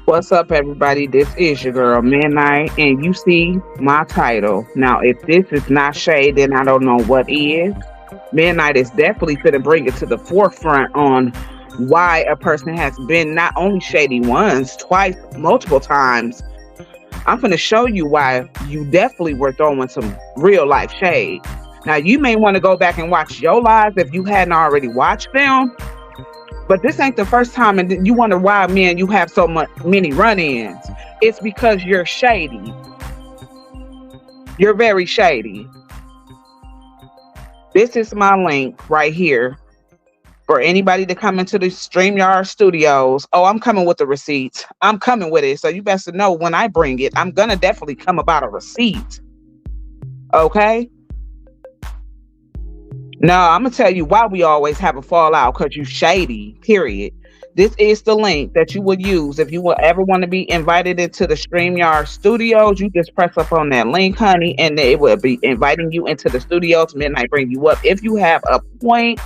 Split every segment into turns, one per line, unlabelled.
What's up, everybody? This is your girl, Midnight, and you see my title. Now, if this is not shade, then I don't know what is. Midnight is definitely going to bring it to the forefront on why a person has been not only shady once, twice, multiple times. I'm going to show you why you definitely were throwing some real life shade. Now, you may want to go back and watch your lives if you hadn't already watched them. But this ain't the first time, and you wonder why, man, you have so many run-ins. It's because you're shady. You're very shady. This is my link right here for anybody to come into the StreamYard studios. Oh, I'm coming with the receipts. I'm coming with it. So you best to know when I bring it, I'm gonna definitely come about a receipt. Okay? No, I'm gonna tell you why we always have a fallout, because you shady, period. This is the link that you would use if you will ever want to be invited into the StreamYard studios. You just press up on that link, honey, and it will be inviting you into the studios. Midnight bring you up. If you have a point,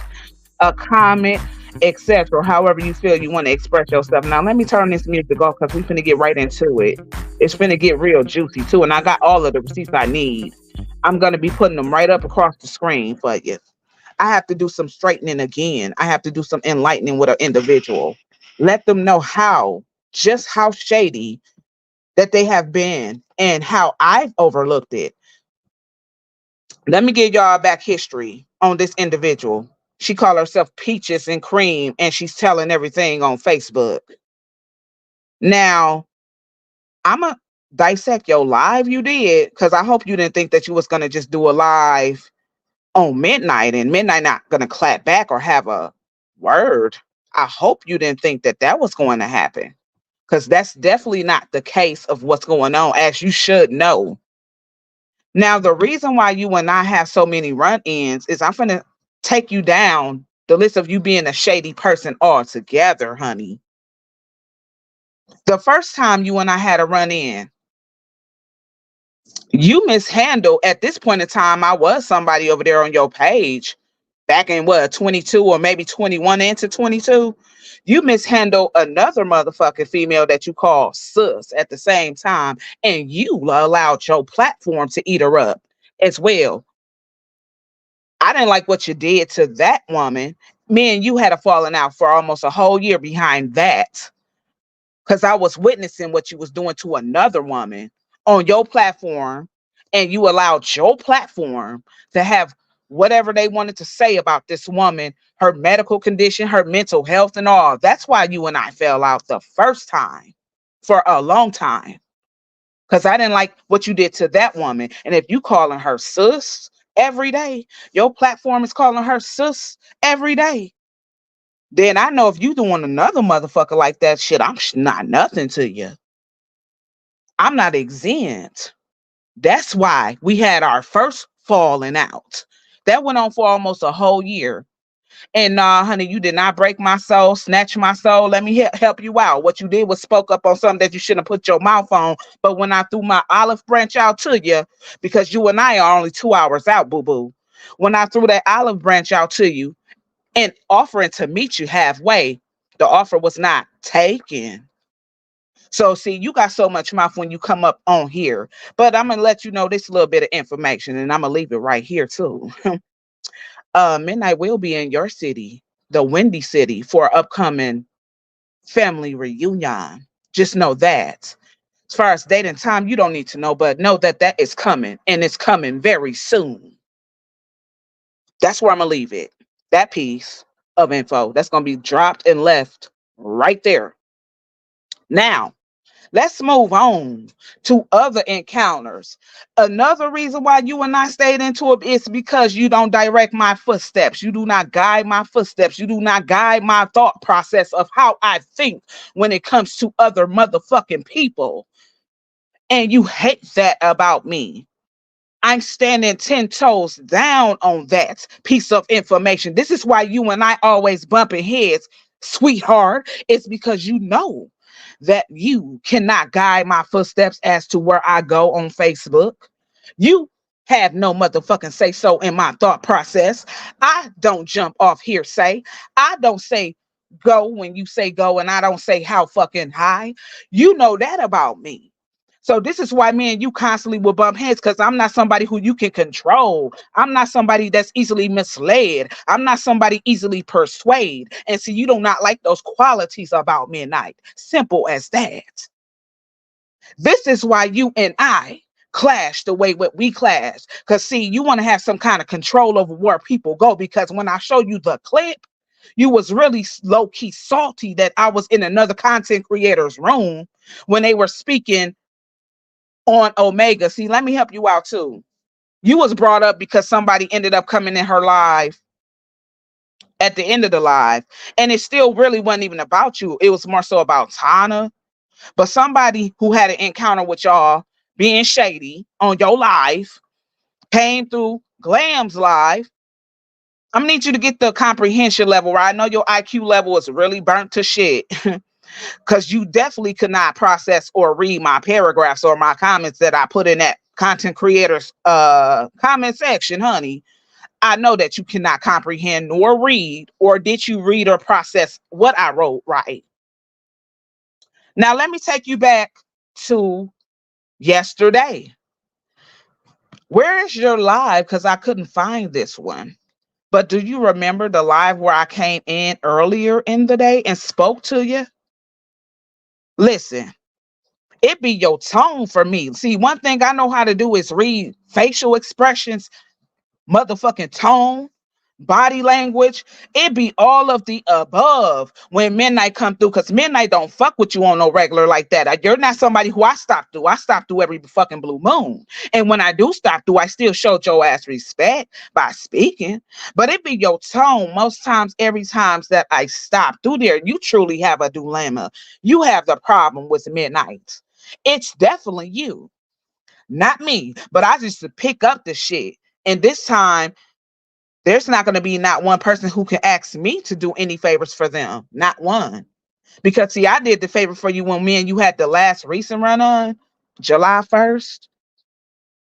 a comment, etc., however you feel you want to express yourself. Now, let me turn this music off because we finna get right into it. It's finna get real juicy too, and I got all of the receipts I need. I'm gonna be putting them right up across the screen for you. I have to do some straightening again. I have to do some enlightening with an individual. Let them know just how shady that they have been and how I've overlooked it. Let me give y'all back history on this individual. She called herself Peaches and Cream, and she's telling everything on Facebook. Now, I'm going to dissect your live you did, because I hope you didn't think that you was going to just do a live on Midnight and Midnight not gonna clap back or have a word. I hope you didn't think that that was going to happen, because that's definitely not the case of what's going on, as you should know. Now, the reason why you and I have so many run-ins is I'm gonna take you down the list of you being a shady person altogether, honey. The first time you and I had a run-in, you mishandled. At this point in time, I was somebody over there on your page back in what, 22 or maybe 21 into 22. You mishandled another motherfucking female that you call sis at the same time, and you allowed your platform to eat her up as well. I didn't like what you did to that woman. Me and you had a falling out for almost a whole year behind that, because I was witnessing what you was doing to another woman on your platform, and you allowed your platform to have whatever they wanted to say about this woman, her medical condition, her mental health, and all. That's why you and I fell out the first time for a long time, because I didn't like what you did to that woman. And if you calling her sis every day, your platform is calling her sis every day, then I know if you doing another motherfucker like that shit, I'm not nothing to you. I'm not exempt. That's why we had our first falling out. That went on for almost a whole year. And nah, honey, you did not break my soul, snatch my soul. Let me help you out. What you did was spoke up on something that you shouldn't have put your mouth on. But when I threw my olive branch out to you, because you and I are only 2 hours out, boo boo. When I threw that olive branch out to you and offering to meet you halfway, the offer was not taken. So see, you got so much mouth when you come up on here. But I'm gonna let you know this little bit of information, and I'm gonna leave it right here too. Midnight will be in your city, the Windy City, for upcoming family reunion. Just know that. As far as date and time, you don't need to know, but know that that is coming, and it's coming very soon. That's where I'm gonna leave it. That piece of info that's gonna be dropped and left right there. Now, let's move on to other encounters. Another reason why you and I stayed into it is because you don't direct my footsteps. You do not guide my footsteps. You do not guide my thought process of how I think when it comes to other motherfucking people. And you hate that about me. I'm standing 10 toes down on that piece of information. This is why you and I always bumping heads, sweetheart. It's because you know that you cannot guide my footsteps as to where I go on Facebook. You have no motherfucking say so in my thought process. I don't jump off hearsay. I don't say go when you say go and I don't say how fucking high. You know that about me. So this is why me and you constantly will bump heads, because I'm not somebody who you can control. I'm not somebody that's easily misled. I'm not somebody easily persuade. And see, you do not like those qualities about Midnight. Simple as that. This is why you and I clash the way what we clash. Because see, you want to have some kind of control over where people go. Because when I show you the clip, you was really low key salty that I was in another content creator's room when they were speaking on Omega. See, let me help you out too. You was brought up because somebody ended up coming in her live at the end of the live, and it still really wasn't even about you. It was more so about Tana. But somebody who had an encounter with y'all being shady on your live came through Glam's live. I'm gonna need you to get the comprehension level right. I know your IQ level is really burnt to shit because you definitely could not process or read my paragraphs or my comments that I put in that content creators comment section, honey. I know that you cannot comprehend nor read, or did you read or process what I wrote right? Now let me take you back to yesterday. Where is your live? Because I couldn't find this one. But do you remember the live where I came in earlier in the day and spoke to you? Listen, it be your tone for me. See, one thing I know how to do is read facial expressions, motherfucking tone, body language. It be all of the above when Midnight come through, because Midnight don't fuck with you on no regular like that. You're not somebody who I stop through. I stop through every fucking blue moon. And when I do stop through, I still showed your ass respect by speaking. But it be your tone most times, every times that I stop through there. You truly have a dilemma. You have the problem with Midnight. It's definitely you, not me. But I just to pick up the shit. And this time, there's not going to be not one person who can ask me to do any favors for them. Not one. Because, see, I did the favor for you when me and you had the last recent run on July 1st.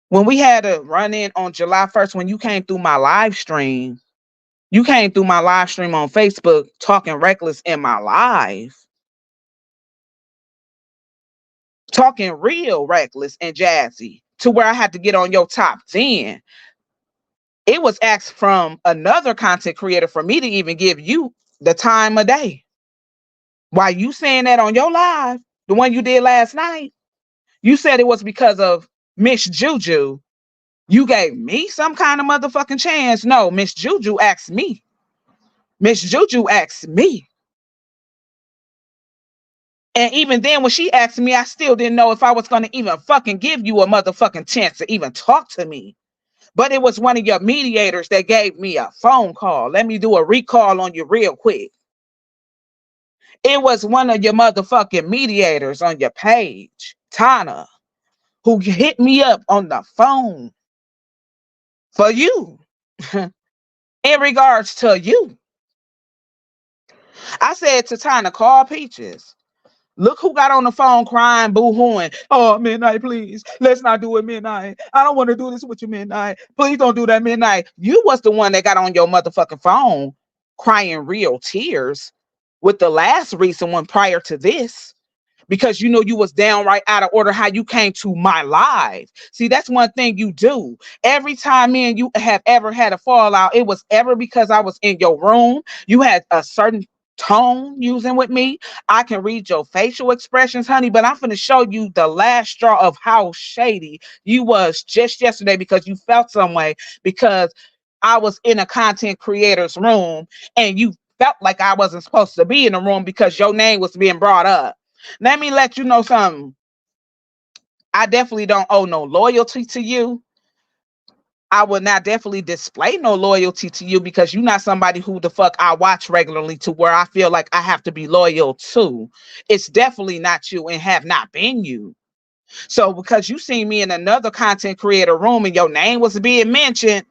When we had a run in on July 1st, when you came through my live stream, you came through my live stream on Facebook talking reckless in my live. Talking real reckless and jazzy to where I had to get on your top 10. It was asked from another content creator for me to even give you the time of day. Why you saying that on your live, the one you did last night? You said it was because of Miss Juju. You gave me some kind of motherfucking chance. No, Miss Juju asked me. Miss Juju asked me. And even then, when she asked me, I still didn't know if I was going to even fucking give you a motherfucking chance to even talk to me. But it was one of your mediators that gave me a phone call. Let me do a recall on you real quick. It was one of your motherfucking mediators on your page, Tana, who hit me up on the phone for you in regards to you. I said to Tana, call Peaches. Look who got on the phone crying, boo-hooing. Oh, Midnight, please. Let's not do it, Midnight. I don't want to do this with you, Midnight. Please don't do that, Midnight. You was the one that got on your motherfucking phone crying real tears with the last recent one prior to this, because you know you was downright out of order how you came to my live. See, that's one thing you do. Every time me and you have ever had a fallout, it was ever because I was in your room. You had a certain tone using with me. I can read your facial expressions, honey, but I'm finna show you the last straw of how shady you was just yesterday, because you felt some way because I was in a content creator's room and you felt like I wasn't supposed to be in the room because your name was being brought up. Let me let you know something. I definitely don't owe no loyalty to you. I would not definitely display no loyalty to you because you're not somebody who the fuck I watch regularly to where I feel like I have to be loyal to. It's definitely not you and have not been you. So because you seen me in another content creator room and your name was being mentioned,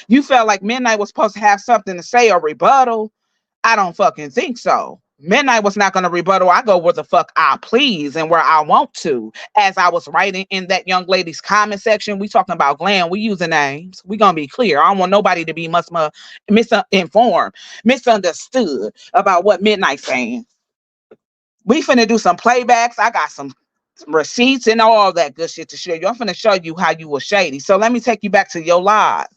you felt like Midnight was supposed to have something to say or rebuttal. I don't fucking think so. Midnight was not going to rebuttal. I go where the fuck I please and where I want to. As I was writing in that young lady's comment section, we talking about glam. We using names. We gonna be clear. I don't want nobody to be misinformed, misunderstood about what Midnight saying. We finna do some playbacks. I got some receipts and all that good shit to show you. I'm finna show you how you were shady. So let me take you back to your live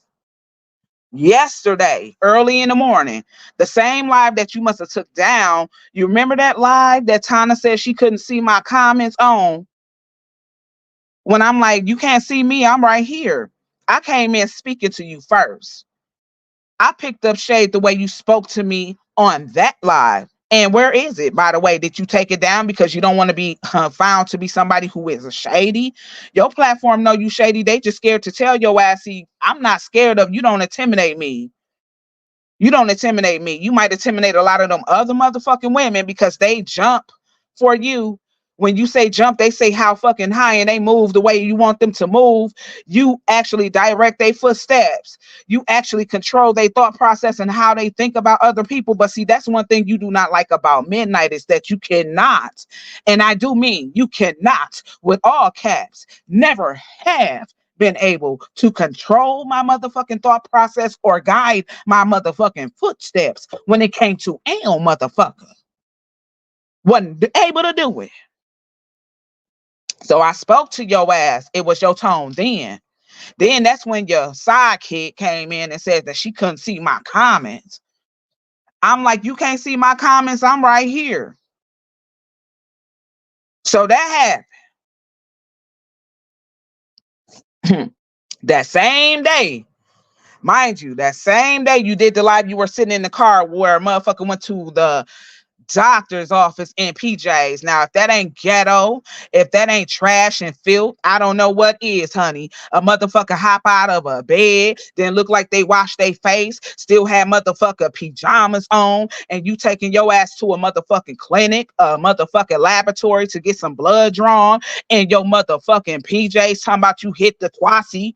yesterday, early in the morning, the same live that you must have took down. You remember that live that Tana said she couldn't see my comments on? When I'm like, you can't see me, I'm right here. I came in speaking to you first. I picked up shade the way you spoke to me on that live. And where is it, by the way? Did you take it down because you don't want to be found to be somebody who is a shady? Your platform know you shady. They just scared to tell your ass, see, I'm not scared of you. Don't intimidate me. You don't intimidate me. You might intimidate a lot of them other motherfucking women because they jump for you. When you say jump, they say how fucking high and they move the way you want them to move. You actually direct their footsteps. You actually control their thought process and how they think about other people. But see, that's one thing you do not like about Midnight is that you cannot, and I do mean you cannot, with all caps, never have been able to control my motherfucking thought process or guide my motherfucking footsteps when it came to L motherfucker. Wasn't able to do it. So I spoke to your ass. It was your tone then. Then that's when your sidekick came in and said that she couldn't see my comments. I'm like, you can't see my comments? I'm right here. So that happened. That same day, mind you, that same day you did the live, you were sitting in the car where a motherfucker went to the doctor's office in PJs. Now, if that ain't ghetto, if that ain't trash and filth, I don't know what is, honey. A motherfucker hop out of a bed, then look like they washed their face, still have motherfucker pajamas on, and you taking your ass to a motherfucking clinic, a motherfucking laboratory to get some blood drawn, and your motherfucking PJs talking about you hit the quasi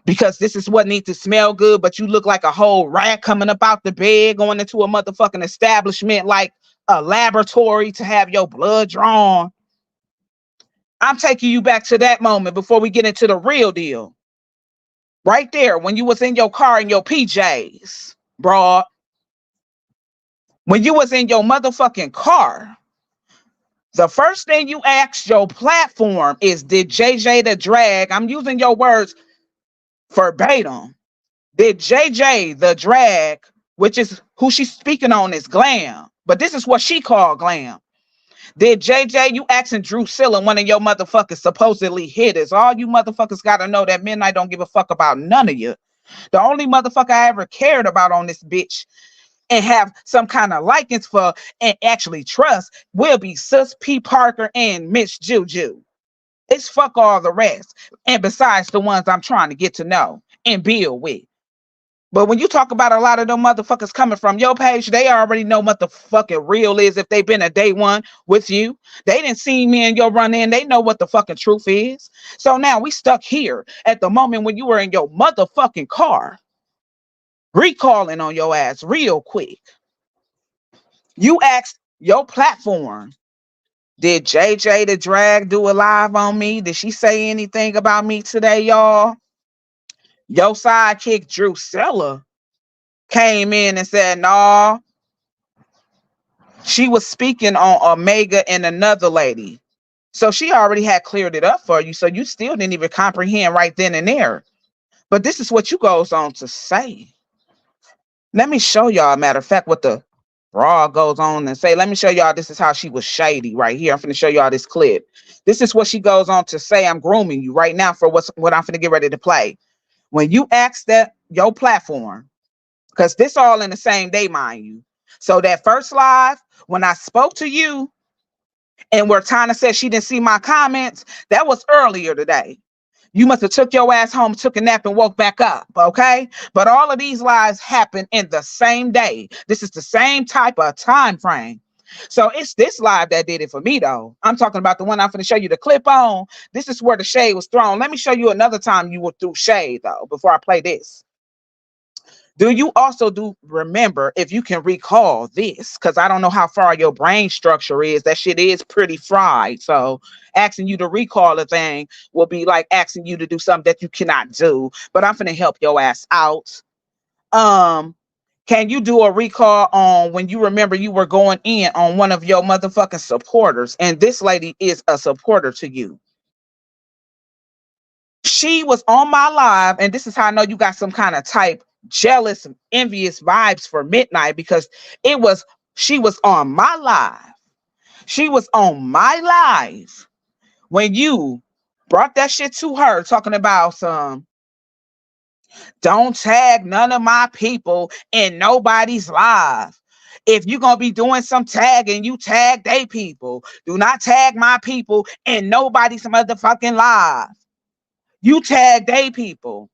because this is what needs to smell good, but you look like a whole rat coming up out the bed, going into a motherfucking establishment like a laboratory to have your blood drawn. I'm taking you back to that moment before we get into the real deal. Right there, when you was in your car in your PJs, broad. When you was in your motherfucking car, the first thing you asked your platform is, did JJ the drag, I'm using your words verbatim, did JJ the drag, which is who she's speaking on is glam, but this is what she called glam. Did JJ, you asking Drusilla, one of your motherfuckers supposedly hitters? All you motherfuckers gotta know that Midnight don't give a fuck about none of you. The only motherfucker I ever cared about on this bitch and have some kind of likings for and actually trust will be Sus P. Parker and Miss Juju. It's fuck all the rest. And besides the ones I'm trying to get to know and build with. But when you talk about a lot of them motherfuckers coming from your page, they already know what the fucking real is if they've been a day one with you. They didn't see me in your run in. They know what the fucking truth is. So now we stuck here at the moment when you were in your motherfucking car, recalling on your ass real quick. You asked your platform, did JJ the drag do a live on me? Did she say anything about me today, y'all? Your sidekick Drusilla came in and said, no, she was speaking on Omega and another lady. So she already had cleared it up for you. So you still didn't even comprehend right then and there. But this is what you goes on to say. Let me show y'all, matter of fact, what the raw goes on and say. Let me show y'all this is how she was shady right here. I'm going to show y'all this clip. This is what she goes on to say. I'm grooming you right now for what I'm going to get ready to play. When you ask that your platform, because this all in the same day, mind you. So that first live, when I spoke to you and where Tana said she didn't see my comments, that was earlier today. You must have took your ass home, took a nap, and woke back up, okay? But all of these lives happen in the same day. This is the same type of time frame. So it's this live that did it for me, though. I'm talking about the one I'm going to show you the clip on. This is where the shade was thrown. Let me show you another time you were through shade, though, before I play this. Do you also do remember, if you can recall this? Because I don't know how far your brain structure is. That shit is pretty fried. So asking you to recall a thing will be like asking you to do something that you cannot do. But I'm finna help your ass out. Um, can you do a recall on when you remember you were going in on one of your motherfucking supporters, and this lady is a supporter to you? She was on my live, and this is how I know you got some kind of type jealous, envious vibes for Midnight, because it was she was on my live. She was on my live when you brought that shit to her, talking about some don't tag none of my people in nobody's live. If you're gonna be doing some tagging, you tag they people. Do not tag my people in nobody's motherfucking live. You tag they people.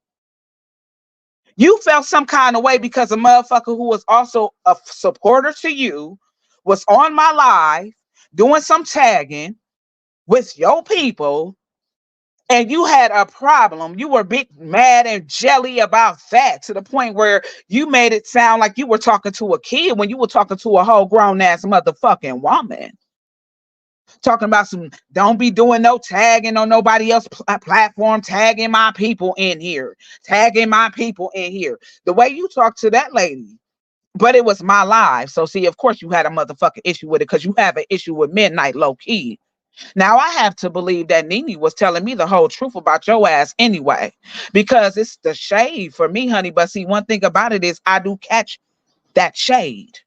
You felt some kind of way because a motherfucker who was also a supporter to you was on my live doing some tagging with your people, and you had a problem. You were big mad and jelly about that, to the point where you made it sound like you were talking to a kid when you were talking to a whole grown ass motherfucking woman. Talking about some don't be doing no tagging on nobody else platform, tagging my people in here, tagging my people in here. The way you talk to that lady, but it was my live. So see, of course you had a motherfucking issue with it because you have an issue with Midnight low key. Now I have to believe that Nene was telling me the whole truth about your ass anyway, because it's the shade for me, honey. But see, one thing about it is I do catch that shade.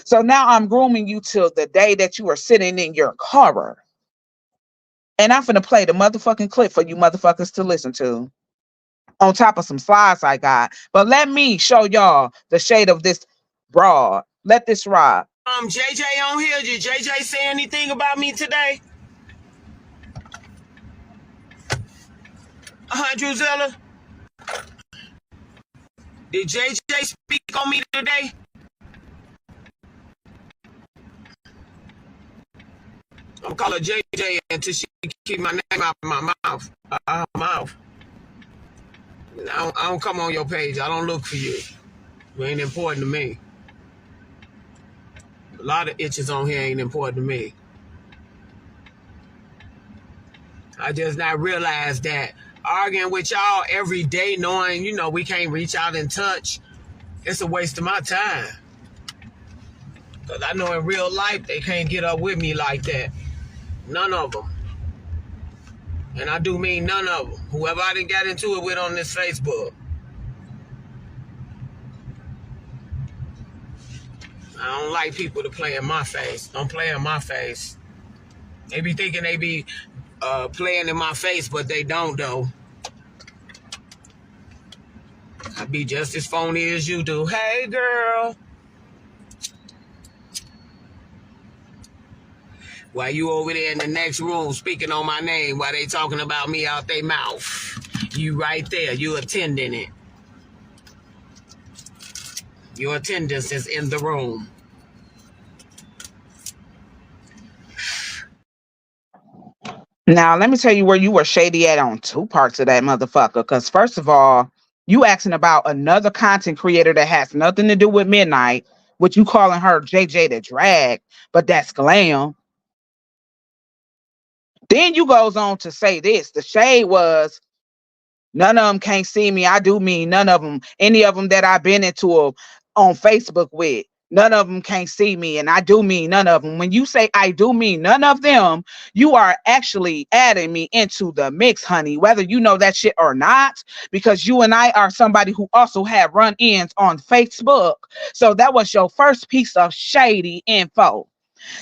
So now I'm grooming you till the day that you are sitting in your car. And I'm finna play the motherfucking clip for you motherfuckers to listen to, on top of some slides I got. But let me show y'all the shade of this broad. Let this ride.
JJ on here. Did JJ say anything about me today? Druzilla? Did JJ speak on me today? I'm calling JJ until she keep my name out of my mouth. Mouth. I don't come on your page. I don't look for you. You ain't important to me. A lot of itches on here ain't important to me. I just not realized that arguing with y'all every day, knowing, we can't reach out and touch, it's a waste of my time. Because I know in real life, they can't get up with me like that. None of them. And I do mean none of them. Whoever I done got into it with on this Facebook. I don't like people to play in my face. Don't play in my face. They be thinking they be playing in my face, but they don't, though. I be just as phony as you do. Hey, girl. While you over there in the next room speaking on my name while they talking about me out their mouth. You right there. You attending it. Your attendance is in the room.
Now, let me tell you where you were shady at on two parts of that motherfucker. Because, first of all, you asking about another content creator that has nothing to do with Midnight, which you calling her JJ the Drag, but that's glam. Then you goes on to say this. The shade was, none of them can't see me. I do mean none of them. Any of them that I've been into on Facebook with, none of them can't see me. And I do mean none of them. When you say I do mean none of them, you are actually adding me into the mix, honey, whether you know that shit or not, because you and I are somebody who also have run-ins on Facebook. So that was your first piece of shady info.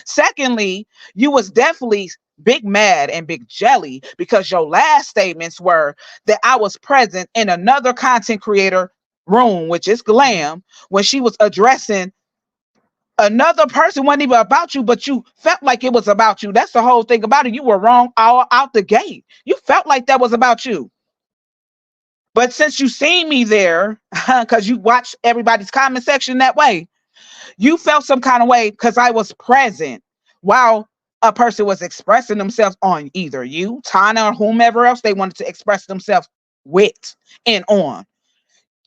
Secondly, you was definitely big mad and big jelly because your last statements were that I was present in another content creator room, which is Glam, when she was addressing another person. Wasn't even about you, but you felt like it was about you. That's the whole thing about it. You were wrong all out the gate. You felt like that was about you. But since you seen me there, because you watched everybody's comment section that way, you felt some kind of way because I was present while a person was expressing themselves on either you, Tana, or whomever else they wanted to express themselves with and on.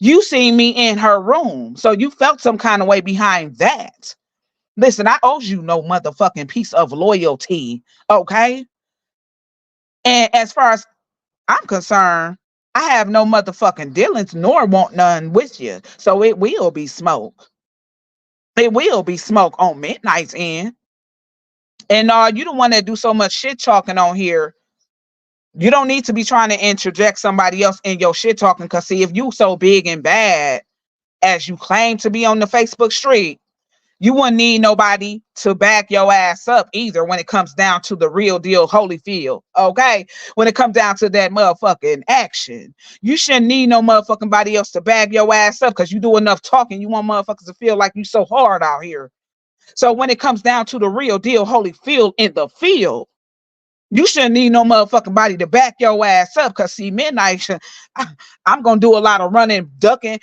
You seen me in her room, so you felt some kind of way behind that. Listen, I owe you no motherfucking piece of loyalty, okay? And as far as I'm concerned, I have no motherfucking dealings nor want none with you. So it will be smoke. It will be smoke on Midnight's end. And you the one that do so much shit talking on here. You don't need to be trying to interject somebody else in your shit talking. Cause see, if you so big and bad as you claim to be on the Facebook street, you wouldn't need nobody to back your ass up either when it comes down to the real deal Holyfield, okay? When it comes down to that motherfucking action. You shouldn't need no motherfucking body else to back your ass up because you do enough talking. You want motherfuckers to feel like you so hard out here. So when it comes down to the real deal Holyfield in the field, you shouldn't need no motherfucking body to back your ass up because see, Midnight, I'm going to do a lot of running, ducking,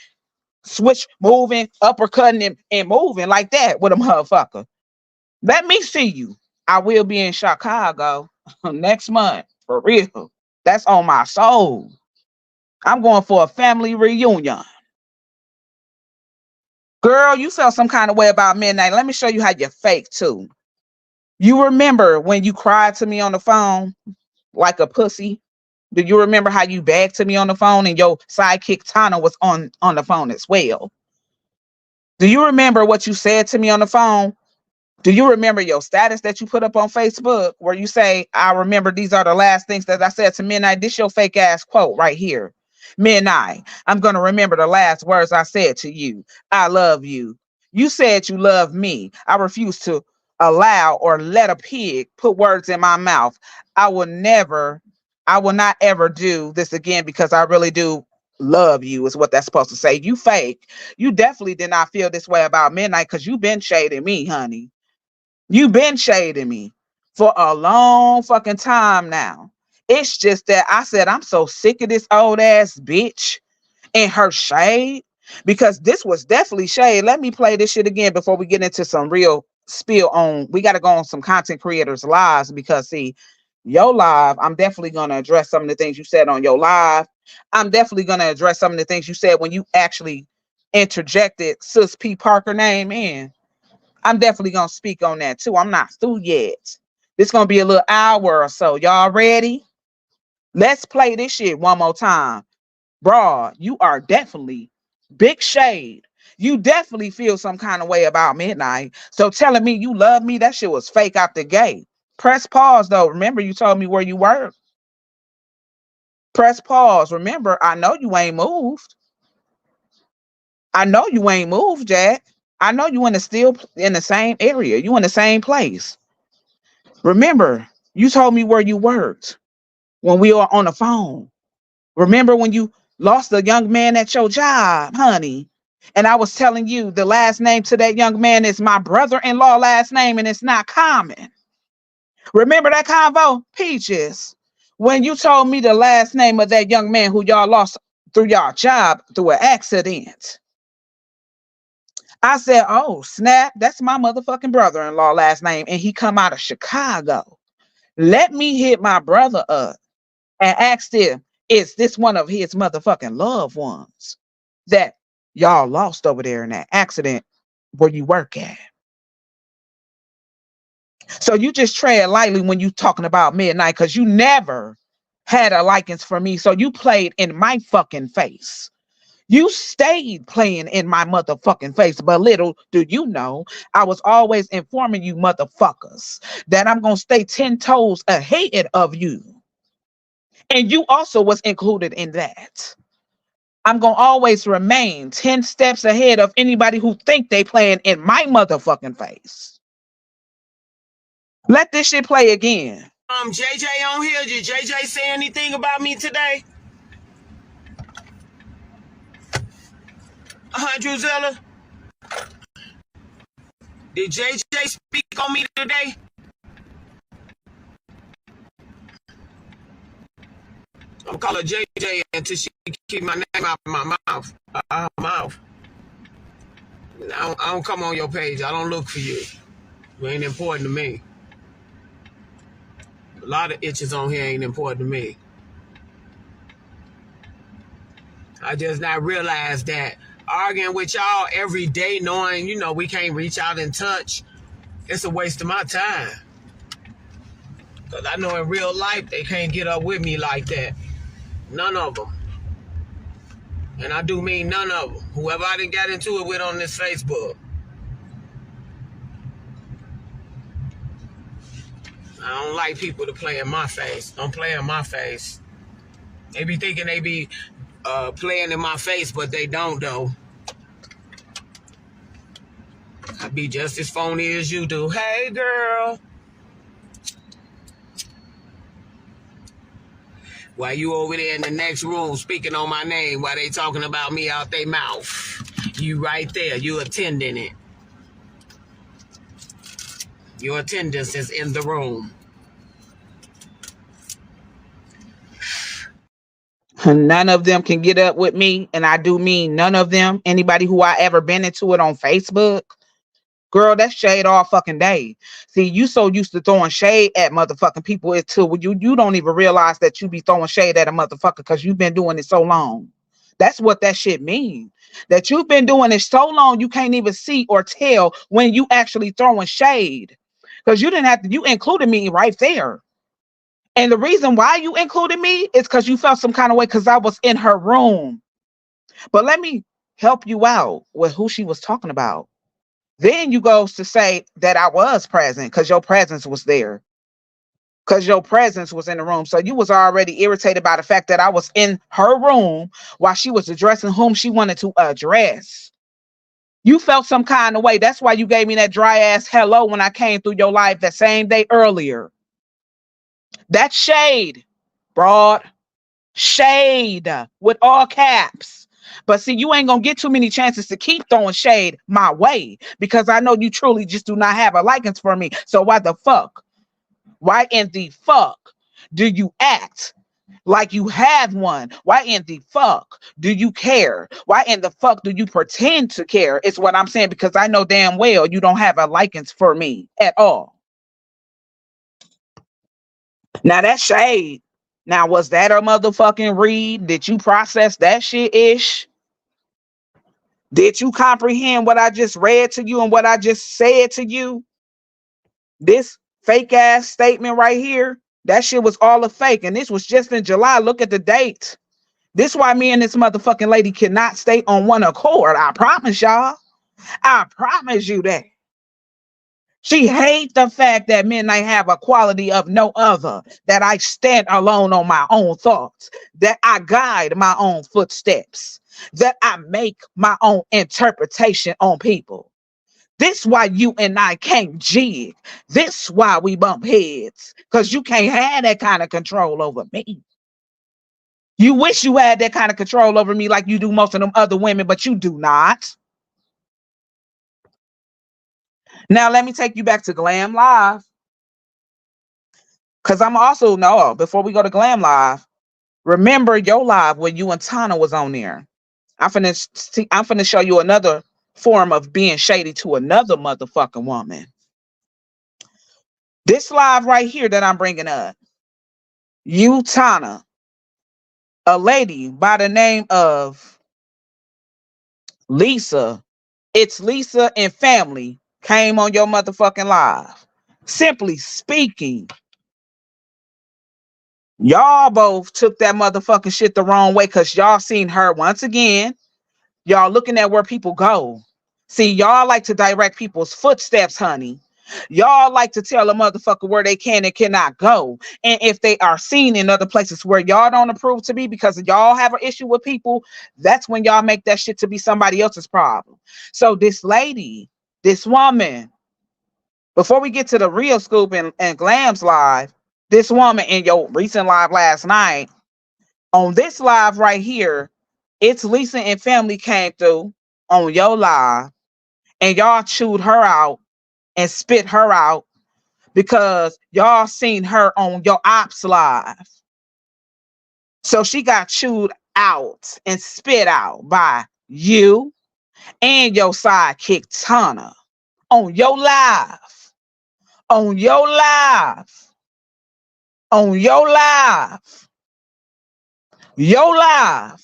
switch, moving, uppercutting, and moving like that with a motherfucker. Let me see you. I will be in Chicago next month, for real. That's on my soul. I'm going for a family reunion. Girl, you felt some kind of way about Midnight. Let me show you how you fake too. You remember when you cried to me on the phone like a pussy? Do you remember how you begged to me on the phone and your sidekick Tana was on the phone as well? Do you remember what you said to me on the phone? Do you remember your status that you put up on Facebook where you say, I remember these are the last things that I said to Midnight? This your fake ass quote right here. Midnight, I'm going to remember the last words I said to you. I love you. You said you love me. I refuse to allow or let a pig put words in my mouth. I will never, I will not ever do this again because I really do love you is what that's supposed to say. You fake. You definitely did not feel this way about Midnight because you've been shading me, honey. You've been shading me for a long fucking time now. It's just that I said I'm so sick of this old ass bitch and her shade because this was definitely shade. Let me play this shit again before we get into some real spill on. We got to go on some content creators' lives because see, your live, I'm definitely going to address some of the things you said on your live. I'm definitely going to address some of the things you said when you actually interjected Sis P. Parker name in. I'm definitely going to speak on that too. I'm not through yet. This going to be a little hour or so. Y'all ready? Let's play this shit one more time. Broad, you are definitely big shade. You definitely feel some kind of way about Midnight. So telling me you love me, that shit was fake out the gate. Press pause though. Remember you told me where you were. Press pause. Remember, I know you ain't moved. I know you ain't moved, Jack. I know you still in the same area. You in the same place. Remember, you told me where you worked when we were on the phone. Remember when you lost a young man at your job, honey? And I was telling you the last name to that young man is my brother-in-law last name, and it's not common. Remember that convo, Peaches? When you told me the last name of that young man who y'all lost through y'all job through an accident. I said, oh, snap, that's my motherfucking brother-in-law last name, and he come out of Chicago. Let me hit my brother up and ask him, is this one of his motherfucking loved ones that y'all lost over there in that accident where you work at? So you just tread lightly when you talking about Midnight because you never had a likeness for me. So you played in my fucking face. You stayed playing in my motherfucking face, but little do you know, I was always informing you motherfuckers that I'm going to stay 10 toes ahead of you. And you also was included in that. I'm going to always remain 10 steps ahead of anybody who think they playing in my motherfucking face. Let this shit play again.
JJ on here. Did JJ say anything about me today? Druzella? Did JJ speak on me today? I'm gonna call her JJ until she keep my name out of my mouth. Her mouth. I don't come on your page. I don't look for you. You ain't important to me. A lot of itches on here ain't important to me. I just not realized that arguing with y'all every day, knowing, we can't reach out and touch, it's a waste of my time. Because I know in real life, they can't get up with me like that. None of them. And I do mean none of them. Whoever I done got into it with on this Facebook. I don't like people to play in my face. Don't play in my face. They be thinking they be playing in my face, but they don't, though. I be just as phony as you do. Hey, girl. While you over there in the next room speaking on my name while they talking about me out their mouth. You right there. You attending it. Your attendance is in the room.
None of them can get up with me, and I do mean none of them. Anybody who I ever been into it on Facebook, girl, that's shade all fucking day. See, you so used to throwing shade at motherfucking people until you don't even realize that you be throwing shade at a motherfucker because you've been doing it so long. That's what that shit means. That you've been doing it so long you can't even see or tell when you actually throwing shade. Because you didn't have to, you included me right there. And the reason why you included me is because you felt some kind of way because I was in her room. But let me help you out with who she was talking about. Then you goes to say that I was present because your presence was there. Because your presence was in the room. So you was already irritated by the fact that I was in her room while she was addressing whom she wanted to address. You felt some kind of way. That's why you gave me that dry ass hello when I came through your life that same day earlier. That's shade, broad. Shade with all caps. But see, you ain't gonna get too many chances to keep throwing shade my way because I know you truly just do not have a liking for me. So why the fuck? Why in the fuck do you act like you have one? Why in the fuck do you care? Why in the fuck do you pretend to care? It's what I'm saying because I know damn well you don't have a likings for me at all. Now that's shade. Now, was that a motherfucking read? Did you process that shit ish? Did you comprehend what I just read to you and what I just said to you? This fake ass statement right here, that shit was all a fake. And this was just in July. Look at the date. This why me and this motherfucking lady cannot stay on one accord. I promise y'all. I promise you that. She hates the fact that midnight have a quality of no other, that I stand alone on my own thoughts, that I guide my own footsteps, that I make my own interpretation on people. This why you and I can't jig. This why we bump heads, because you can't have that kind of control over me. You wish you had that kind of control over me like you do most of them other women, but you do not. Now, let me take you back to Glam Live. Because I'm also, no, before we go to Glam Live, remember your live when you and Tana was on there. I'm finna show you another form of being shady to another motherfucking woman. This live right here that I'm bringing up, you, Tana, a lady by the name of Lisa, it's Lisa and family, came on your motherfucking live. Simply speaking, y'all both took that motherfucking shit the wrong way because y'all seen her once again. Y'all looking at where people go. See, y'all like to direct people's footsteps, honey. Y'all like to tell a motherfucker where they can and cannot go. And if they are seen in other places where y'all don't approve to be because y'all have an issue with people, that's when y'all make that shit to be somebody else's problem. So this lady, this woman, before we get to the real scoop and Glam's live, this woman in your recent live last night, on this live right here, it's Lisa and family came through on your live and y'all chewed her out and spit her out because y'all seen her on your ops live. So she got chewed out and spit out by you and your sidekick Tana on your live. On your live. On your live. Your live.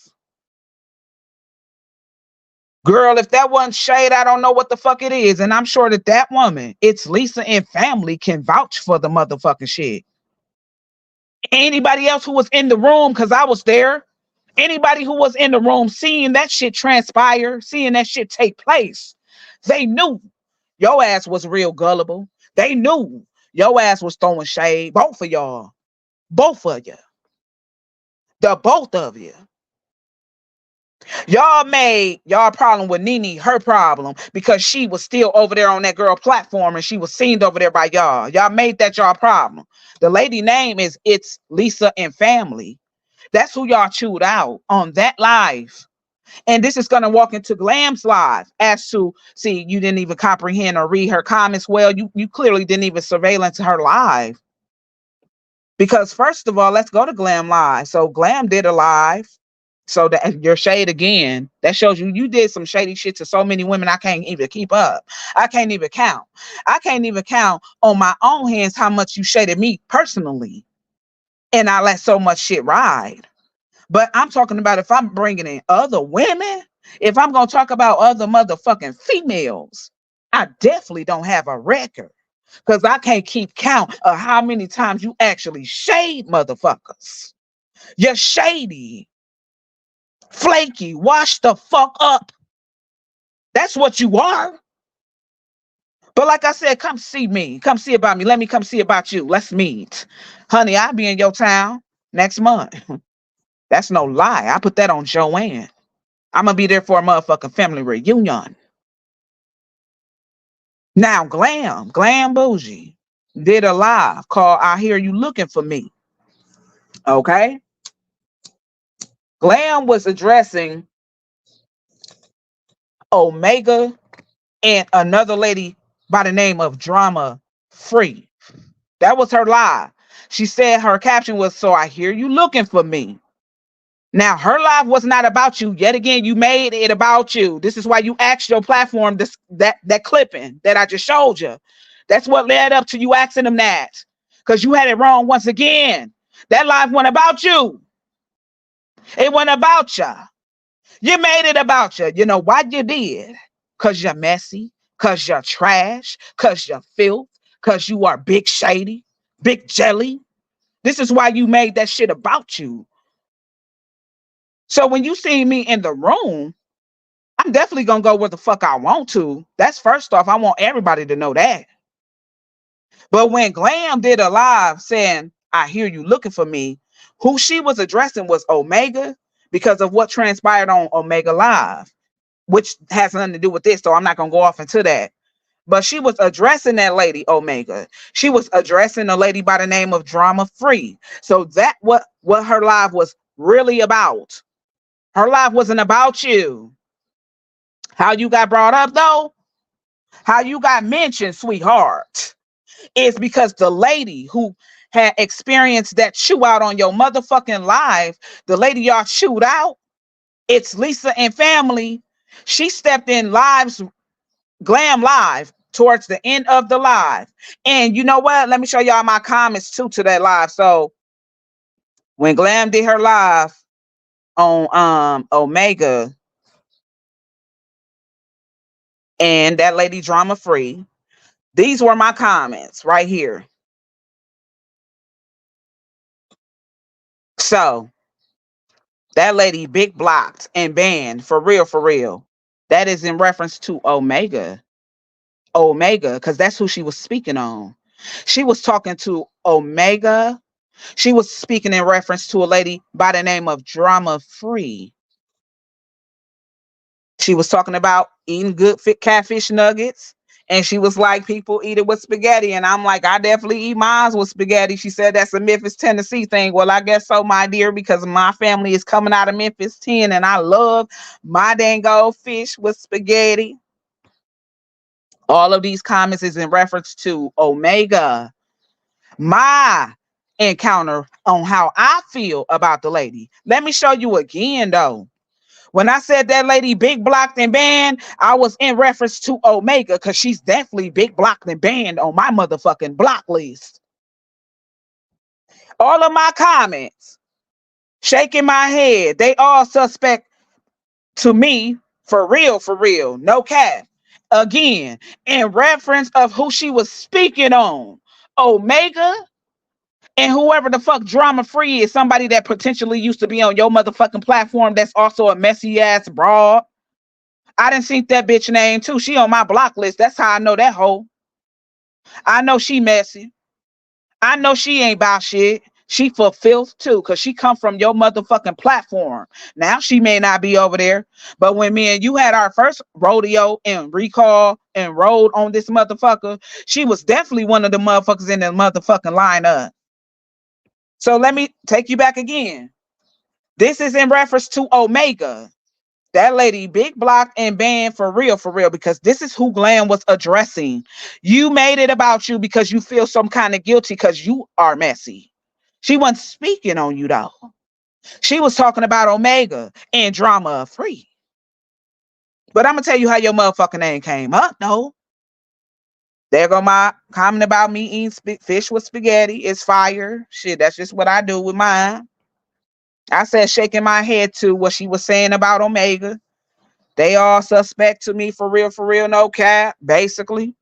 Girl, if that wasn't shade, I don't know what the fuck it is. And I'm sure that that woman, it's Lisa and family, can vouch for the motherfucking shit. Anybody else who was in the room, because I was there, anybody who was in the room seeing that shit transpire, seeing that shit take place, they knew your ass was real gullible. They knew your ass was throwing shade. Both of y'all. Both of you. The both of you. Y'all made y'all problem with Nene her problem because she was still over there on that girl platform and she was seen over there by y'all. Y'all made that y'all problem. The lady name is It's Lisa and Family. That's who y'all chewed out on that live. And this is gonna walk into Glam's live as to see you didn't even comprehend or read her comments well. You clearly didn't even surveillance her live. Because first of all, let's go to Glam Live. So Glam did a live. So that your shade again, that shows you did some shady shit to so many women I can't even keep up. I can't even count. I can't even count on my own hands how much you shaded me personally. And I let so much shit ride. But I'm talking about if I'm bringing in other women, if I'm going to talk about other motherfucking females, I definitely don't have a record because I can't keep count of how many times you actually shade motherfuckers. You're shady, flaky, wash the fuck up. That's what you are. But like I said, come see me. Come see about me. Let me come see about you. Let's meet. Honey, I'll be in your town next month. That's no lie. I put that on Joanne. I'm gonna be there for a motherfucking family reunion. Now, Glam Bougie did a live called I Hear You Looking for Me. Okay? Glam was addressing Omega and another lady by the name of Drama Free. That was her live. She said her caption was, So I Hear You Looking for Me. Now, her live was not about you. Yet again, you made it about you. This is why you asked your platform that clipping that I just showed you. That's what led up to you asking them that. Because you had it wrong once again. That live wasn't about you. It wasn't about you. You made it about you. You know why you did? Because you're messy. Because you're trash. Because you're filth. Because you are big shady. Big jelly. This is why you made that shit about you. So when you see me in the room, I'm definitely gonna go where the fuck I want to. That's first off. I want everybody to know that. But when Glam did a live saying, I hear you looking for me, who she was addressing was Omega because of what transpired on Omega Live, which has nothing to do with this. So I'm not gonna go off into that. But she was addressing that lady, Omega. She was addressing a lady by the name of Drama Free. So that what her live was really about. Her life wasn't about you. How you got brought up though, how you got mentioned, sweetheart, is because the lady who had experienced that chew out on your motherfucking live, the lady y'all chewed out, It's Lisa and Family. She stepped in lives, Glam Live, towards the end of the live. And you know what? Let me show y'all my comments too to that live. So when Glam did her live on Omega, and that lady Drama Free, these were my comments right here. So that lady big blocked and banned for real, for real. That is in reference to Omega. Omega, because that's who she was speaking on. She was talking to Omega. She was speaking in reference to a lady by the name of Drama Free. She was talking about eating good fit catfish nuggets. And she was like, people eat it with spaghetti. And I'm like, I definitely eat mine with spaghetti. She said that's a Memphis, Tennessee thing. Well, I guess so, my dear, because my family is coming out of Memphis 10 and I love my dang old fish with spaghetti. All of these comments is in reference to Omega. My encounter on how I feel about the lady. Let me show you again, though. When I said that lady big blocked and banned, I was in reference to Omega because she's definitely big blocked and banned on my motherfucking block list. All of my comments, shaking my head, they all suspect to me For real. No cap. Again, in reference of who she was speaking on. Omega and whoever the fuck drama free is, somebody that potentially used to be on your motherfucking platform that's also a messy ass broad. I didn't see that bitch name too. She on my block list. That's how I know that hoe. I know she messy. I know she ain't about shit. She for filth too, cause she come from your motherfucking platform. Now she may not be over there, but when me and you had our first rodeo and recall and rode on this motherfucker, she was definitely one of the motherfuckers in the motherfucking lineup. So let me take you back again. This is in reference to Omega. That lady big blocked and banned for real, because this is who Glam was addressing. You made it about you because you feel some kind of guilty because you are messy. She wasn't speaking on you though. She was talking about Omega and drama free. But I'm gonna tell you how your motherfucking name came up though. There go my comment about me eating fish with spaghetti. It's fire. Shit, that's just what I do with mine. I said shaking my head to what she was saying about Omega. They all suspect to me for real, no cap, basically.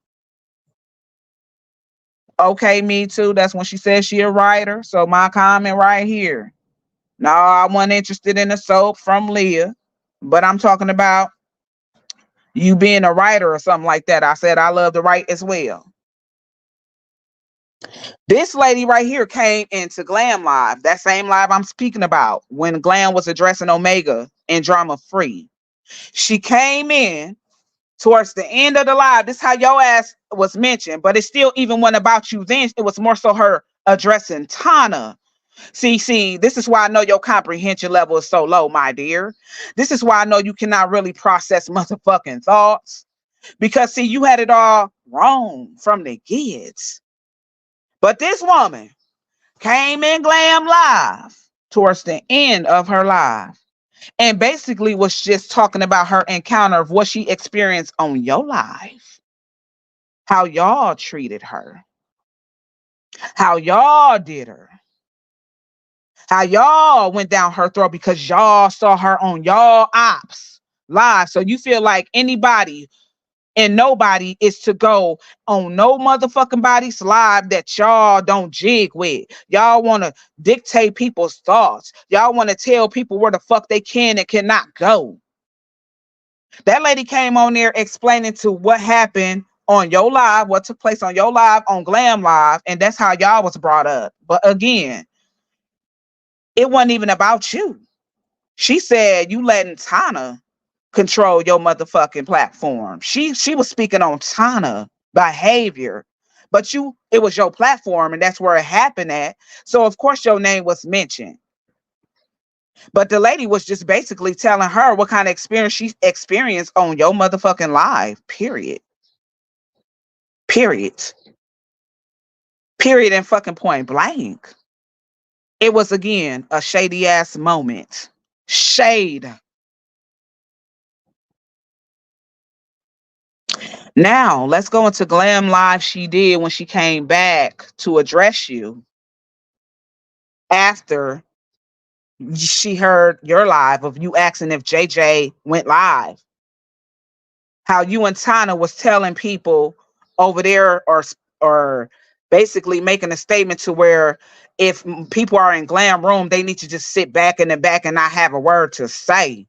Okay, me too. That's when she said she a writer. So my comment right here. No, I wasn't interested in the soap from Leah, but I'm talking about you being a writer or something like that. I said I love to write as well. This lady right here came into Glam Live, that same live I'm speaking about, when Glam was addressing Omega and Drama Free. She came in towards the end of the live. This is how your ass was mentioned, but it still even went about you then. It was more so her addressing Tana. See, this is why I know your comprehension level is so low, my dear. This is why I know you cannot really process motherfucking thoughts. Because see, you had it all wrong from the kids. But this woman came in Glam Live towards the end of her live and basically was just talking about her encounter of what she experienced on your life, how y'all treated her, how y'all did her, how y'all went down her throat because y'all saw her on y'all ops live. So you feel like anybody and nobody is to go on no motherfucking body's live that y'all don't jig with. Y'all want to dictate people's thoughts. Y'all want to tell people where the fuck they can and cannot go. That lady came on there explaining to what happened on your live, what took place on your live, on Glam Live, and that's how y'all was brought up. But again, it wasn't even about you. She said you letting Tana control your motherfucking platform. She was speaking on Tana behavior, but it was your platform and that's where it happened at. So of course your name was mentioned. But the lady was just basically telling her what kind of experience she experienced on your motherfucking live. Period. Period. Period and fucking point blank. It was again a shady ass moment. Shade. Now, let's go into Glam Live she did when she came back to address you after she heard your live of you asking if JJ went live. How you and Tana was telling people over there or basically making a statement to where if people are in Glam room, they need to just sit back in the back and not have a word to say.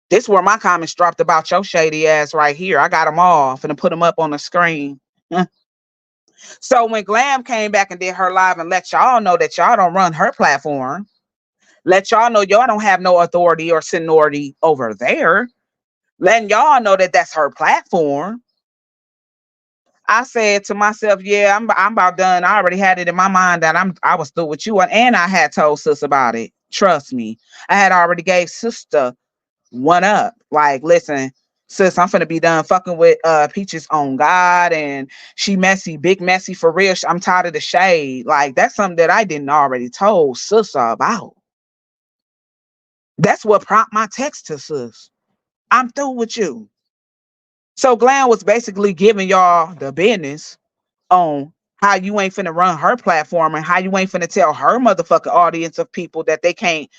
This is where my comments dropped about your shady ass right here. I got them all. I'm finna put them up on the screen. So when Glam came back and did her live and let y'all know that y'all don't run her platform, let y'all know y'all don't have no authority or seniority over there, letting y'all know that that's her platform. I said to myself, yeah, I'm about done. I already had it in my mind that I was through with you, and I had told sis about it. Trust me, I had already gave sister one up. Like, listen, sis, I'm finna be done fucking with Peaches on God, and she messy, big messy for real. I'm tired of the shade. Like, that's something that I didn't already told sis about. That's what prompted my text to sis. I'm through with you. So Glam was basically giving y'all the business on how you ain't finna run her platform and how you ain't finna tell her motherfucking audience of people that they can't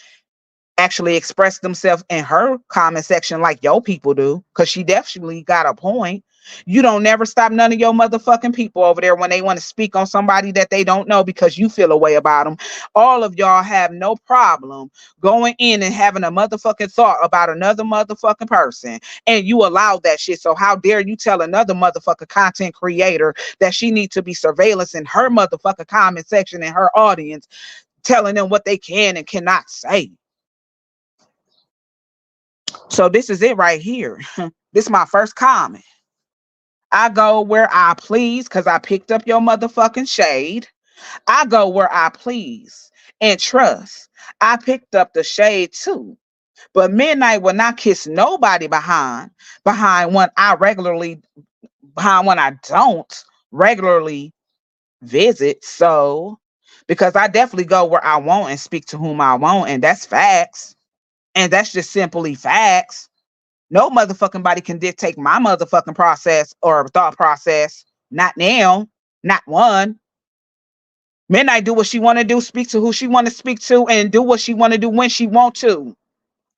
actually express themselves in her comment section like your people do, because she definitely got a point. You don't never stop none of your motherfucking people over there when they want to speak on somebody that they don't know because you feel a way about them. All of y'all have no problem going in and having a motherfucking thought about another motherfucking person, and you allow that shit. So how dare you tell another motherfucking content creator that she needs to be surveillance in her motherfucking comment section and her audience, telling them what they can and cannot say. So this is it right here. This is my first comment. I go where I please because I picked up your motherfucking shade. I go where I please and trust. I picked up the shade too. But midnight will not kiss nobody behind when I don't regularly visit. So because I definitely go where I want and speak to whom I want, and that's facts. And that's just simply facts. No motherfucking body can dictate my motherfucking process or thought process. Not now. Not one. Midnight do what she want to do, speak to who she want to speak to, and do what she want to do when she want to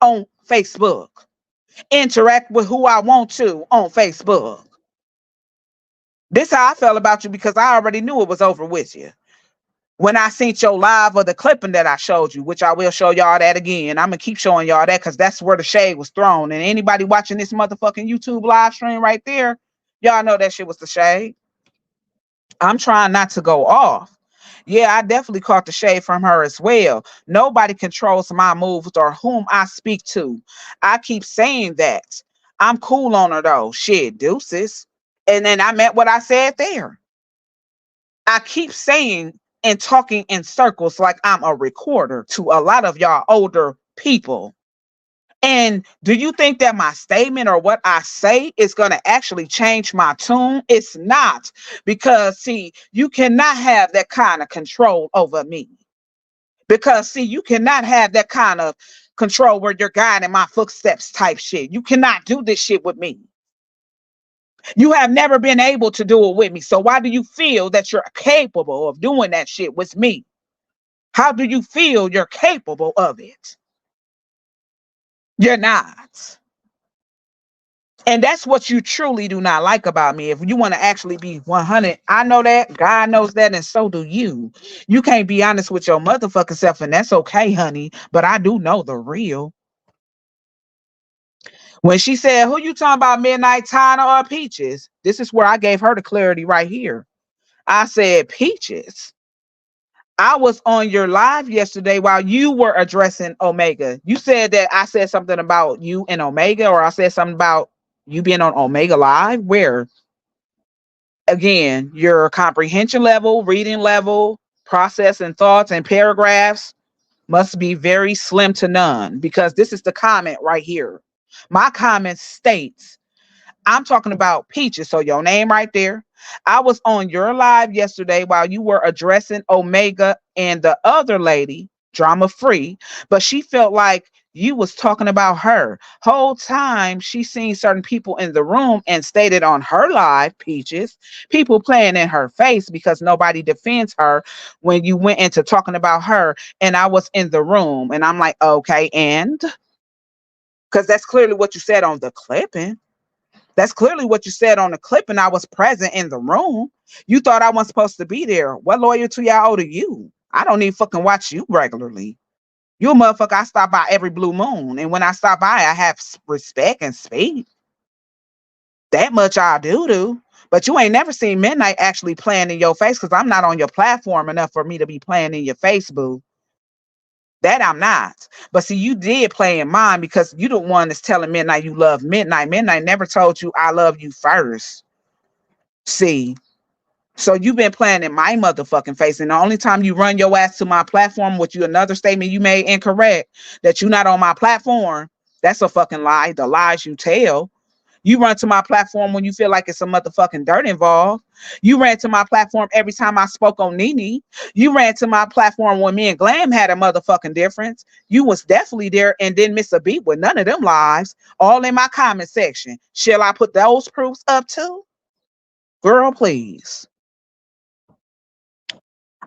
on Facebook. Interact with who I want to on Facebook. This how I felt about you because I already knew it was over with you. When I seen your live or the clipping that I showed you, which I will show y'all that again. I'm gonna keep showing y'all that because that's where the shade was thrown. And anybody watching this motherfucking YouTube live stream right there, y'all know that shit was the shade. I'm trying not to go off. Yeah, I definitely caught the shade from her as well. Nobody controls my moves or whom I speak to. I keep saying that. I'm cool on her though. Shit, deuces. And then I meant what I said there. I keep saying and talking in circles like I'm a recorder to a lot of y'all older people. And do you think that my statement or what I say is going to actually change my tune? It's not. Because, see, you cannot have that kind of control over me. Because, see, you cannot have that kind of control where you're guiding my footsteps type shit. You cannot do this shit with me. You have never been able to do it with me. So why do you feel that you're capable of doing that shit with me? How do you feel you're capable of it? You're not. And that's what you truly do not like about me. If you want to actually be 100, I know that. God knows that. And so do you. You can't be honest with your motherfucking self. And that's okay, honey. But I do know the real. When she said, who you talking about, Midnight Tina or Peaches? This is where I gave her the clarity right here. I said, Peaches. I was on your live yesterday while you were addressing Omega. You said that I said something about you and Omega, or I said something about you being on Omega Live. Where? Again, your comprehension level, reading level, processing thoughts and paragraphs must be very slim to none, because this is the comment right here. My comment states, I'm talking about Peaches. So your name right there. I was on your live yesterday while you were addressing Omega and the other lady, drama free, but she felt like you was talking about her. Whole time she seen certain people in the room and stated on her live, Peaches, people playing in her face because nobody defends her when you went into talking about her. And I was in the room and I'm like, okay, and because that's clearly what you said on the clipping. That's clearly what you said on the clip, and I was present in the room. You thought I wasn't supposed to be there. What loyalty I owe to you? I don't even fucking watch you regularly. You a motherfucker I stop by every blue moon. And when I stop by, I have respect and speed. That much I do. But you ain't never seen Midnight actually playing in your face because I'm not on your platform enough for me to be playing in your face, boo. That I'm not. But see, you did play in mine because you the one that's telling Midnight you love Midnight. Midnight never told you I love you first. See, so you've been playing in my motherfucking face. And the only time you run your ass to my platform, with you another statement you made incorrect, that you're not on my platform, that's a fucking lie. The lies you tell. You run to my platform when you feel like it's some motherfucking dirt involved. You ran to my platform every time I spoke on Nene. You ran to my platform when me and Glam had a motherfucking difference. You was definitely there and didn't miss a beat with none of them lives. All in my comment section. Shall I put those proofs up too? Girl, please.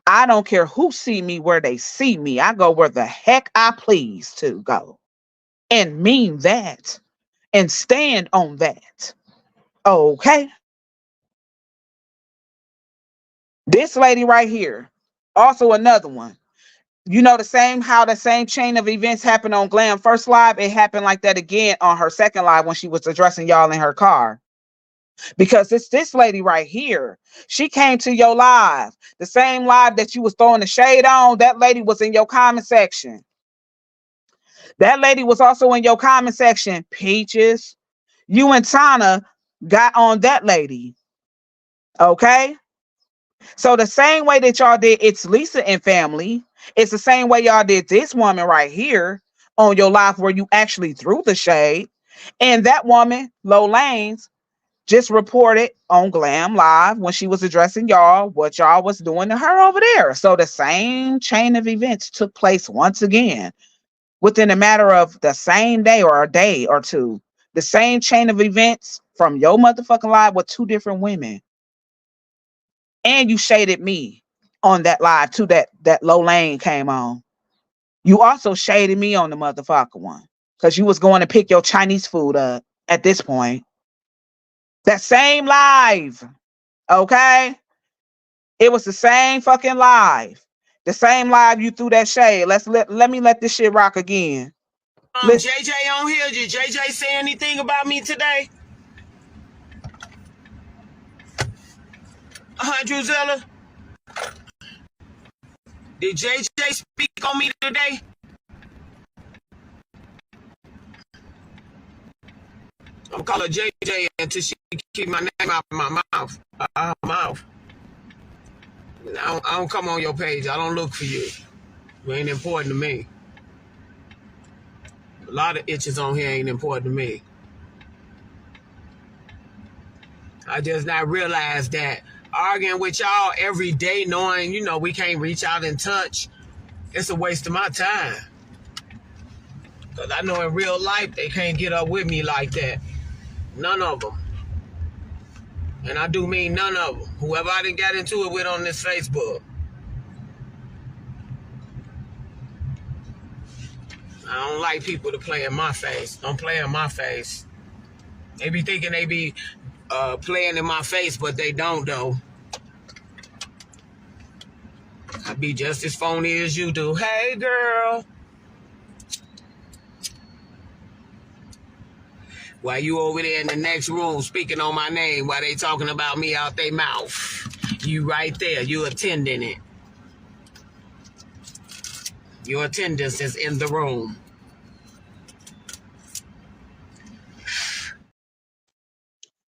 I don't care who see me where they see me. I go where the heck I please to go. And mean that. And stand on that. Okay? This lady right here. Also another one. You know how the same chain of events happened on Glam first live, it happened like that again on her second live when she was addressing y'all in her car. Because it's this lady right here. She came to your live. The same live that you was throwing the shade on, that lady was in your comment section. That lady was also in your comment section. Peaches, you and Tana got on that lady. Okay? So the same way that y'all did It's Lisa and Family, it's the same way y'all did this woman right here on your live where you actually threw the shade. And that woman, Low Lanes, just reported on Glam Live when she was addressing y'all what y'all was doing to her over there. So the same chain of events took place once again within a matter of the same day or a day or two. The same chain of events from your motherfucking live with two different women. And you shaded me on that live too, that Low Lane came on. You also shaded me on the motherfucker one because you was going to pick your Chinese food up at this point. That same live, okay? It was the same fucking live. The same live you threw that shade. Let me let this shit rock again.
JJ on here. Did JJ say anything about me today? Druzella? Did JJ speak on me today? I'm gonna call her JJ until she keep my name out of my mouth. I don't come on your page. I don't look for you. You ain't important to me. A lot of itches on here ain't important to me. I just not realized that arguing with y'all every day, knowing, we can't reach out and touch, it's a waste of my time. Because I know in real life, they can't get up with me like that. None of them. And I do mean none of them. Whoever I done got into it with on this Facebook. I don't like people to play in my face. Don't play in my face. They be thinking they be playing in my face, but they don't, though. I be just as phony as you do. Hey, girl. While you over there in the next room speaking on my name while they talking about me out their mouth. You right there. You attending it. Your attendance is in the room.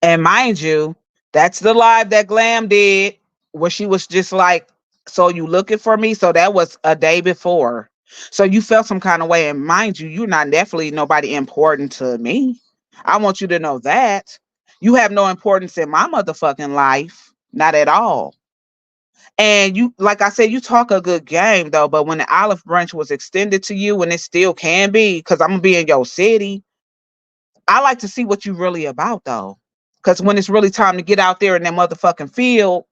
And mind you, that's the live that Glam did where she was just like, so you looking for me? So that was a day before. So you felt some kind of way. And mind you, you're not definitely nobody important to me. I want you to know that. You have no importance in my motherfucking life. Not at all. And you, like I said, you talk a good game though, but when the olive branch was extended to you, and it still can be, because I'm gonna be in your city, I like to see what you really about though. Because when it's really time to get out there in that motherfucking field,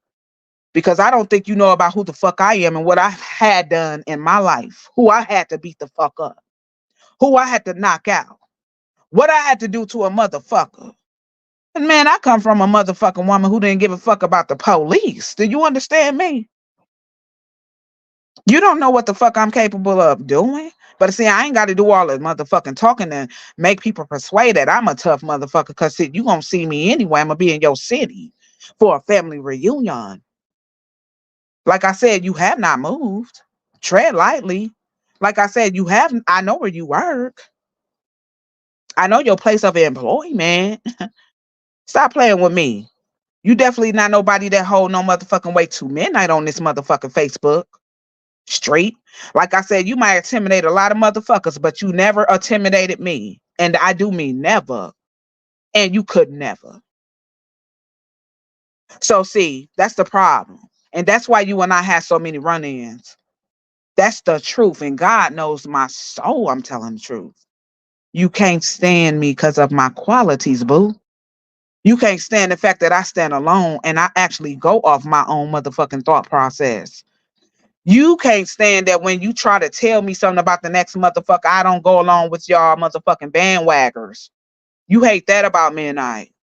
because I don't think you know about who the fuck I am and what I had done in my life, who I had to beat the fuck up, who I had to knock out, what I had to do to a motherfucker. And man, I come from a motherfucking woman who didn't give a fuck about the police. Do you understand me? You don't know what the fuck I'm capable of doing. But see, I ain't got to do all the motherfucking talking to make people persuade that I'm a tough motherfucker. Because you going to see me anyway. I'm going to be in your city for a family reunion. Like I said, you have not moved. Tread lightly. Like I said, I know where you work. I know your place of employment. Stop playing with me. You definitely not nobody that hold no motherfucking way to midnight on this motherfucking Facebook street. Like I said, you might intimidate a lot of motherfuckers, but you never intimidated me. And I do mean never. And you could never. So see, that's the problem. And that's why you and I had so many run-ins. That's the truth. And God knows my soul, I'm telling the truth. You can't stand me because of my qualities, boo. You can't stand the fact that I stand alone and I actually go off my own motherfucking thought process. You can't stand that when you try to tell me something about the next motherfucker, I don't go along with y'all motherfucking bandwaggers. You hate that about midnight.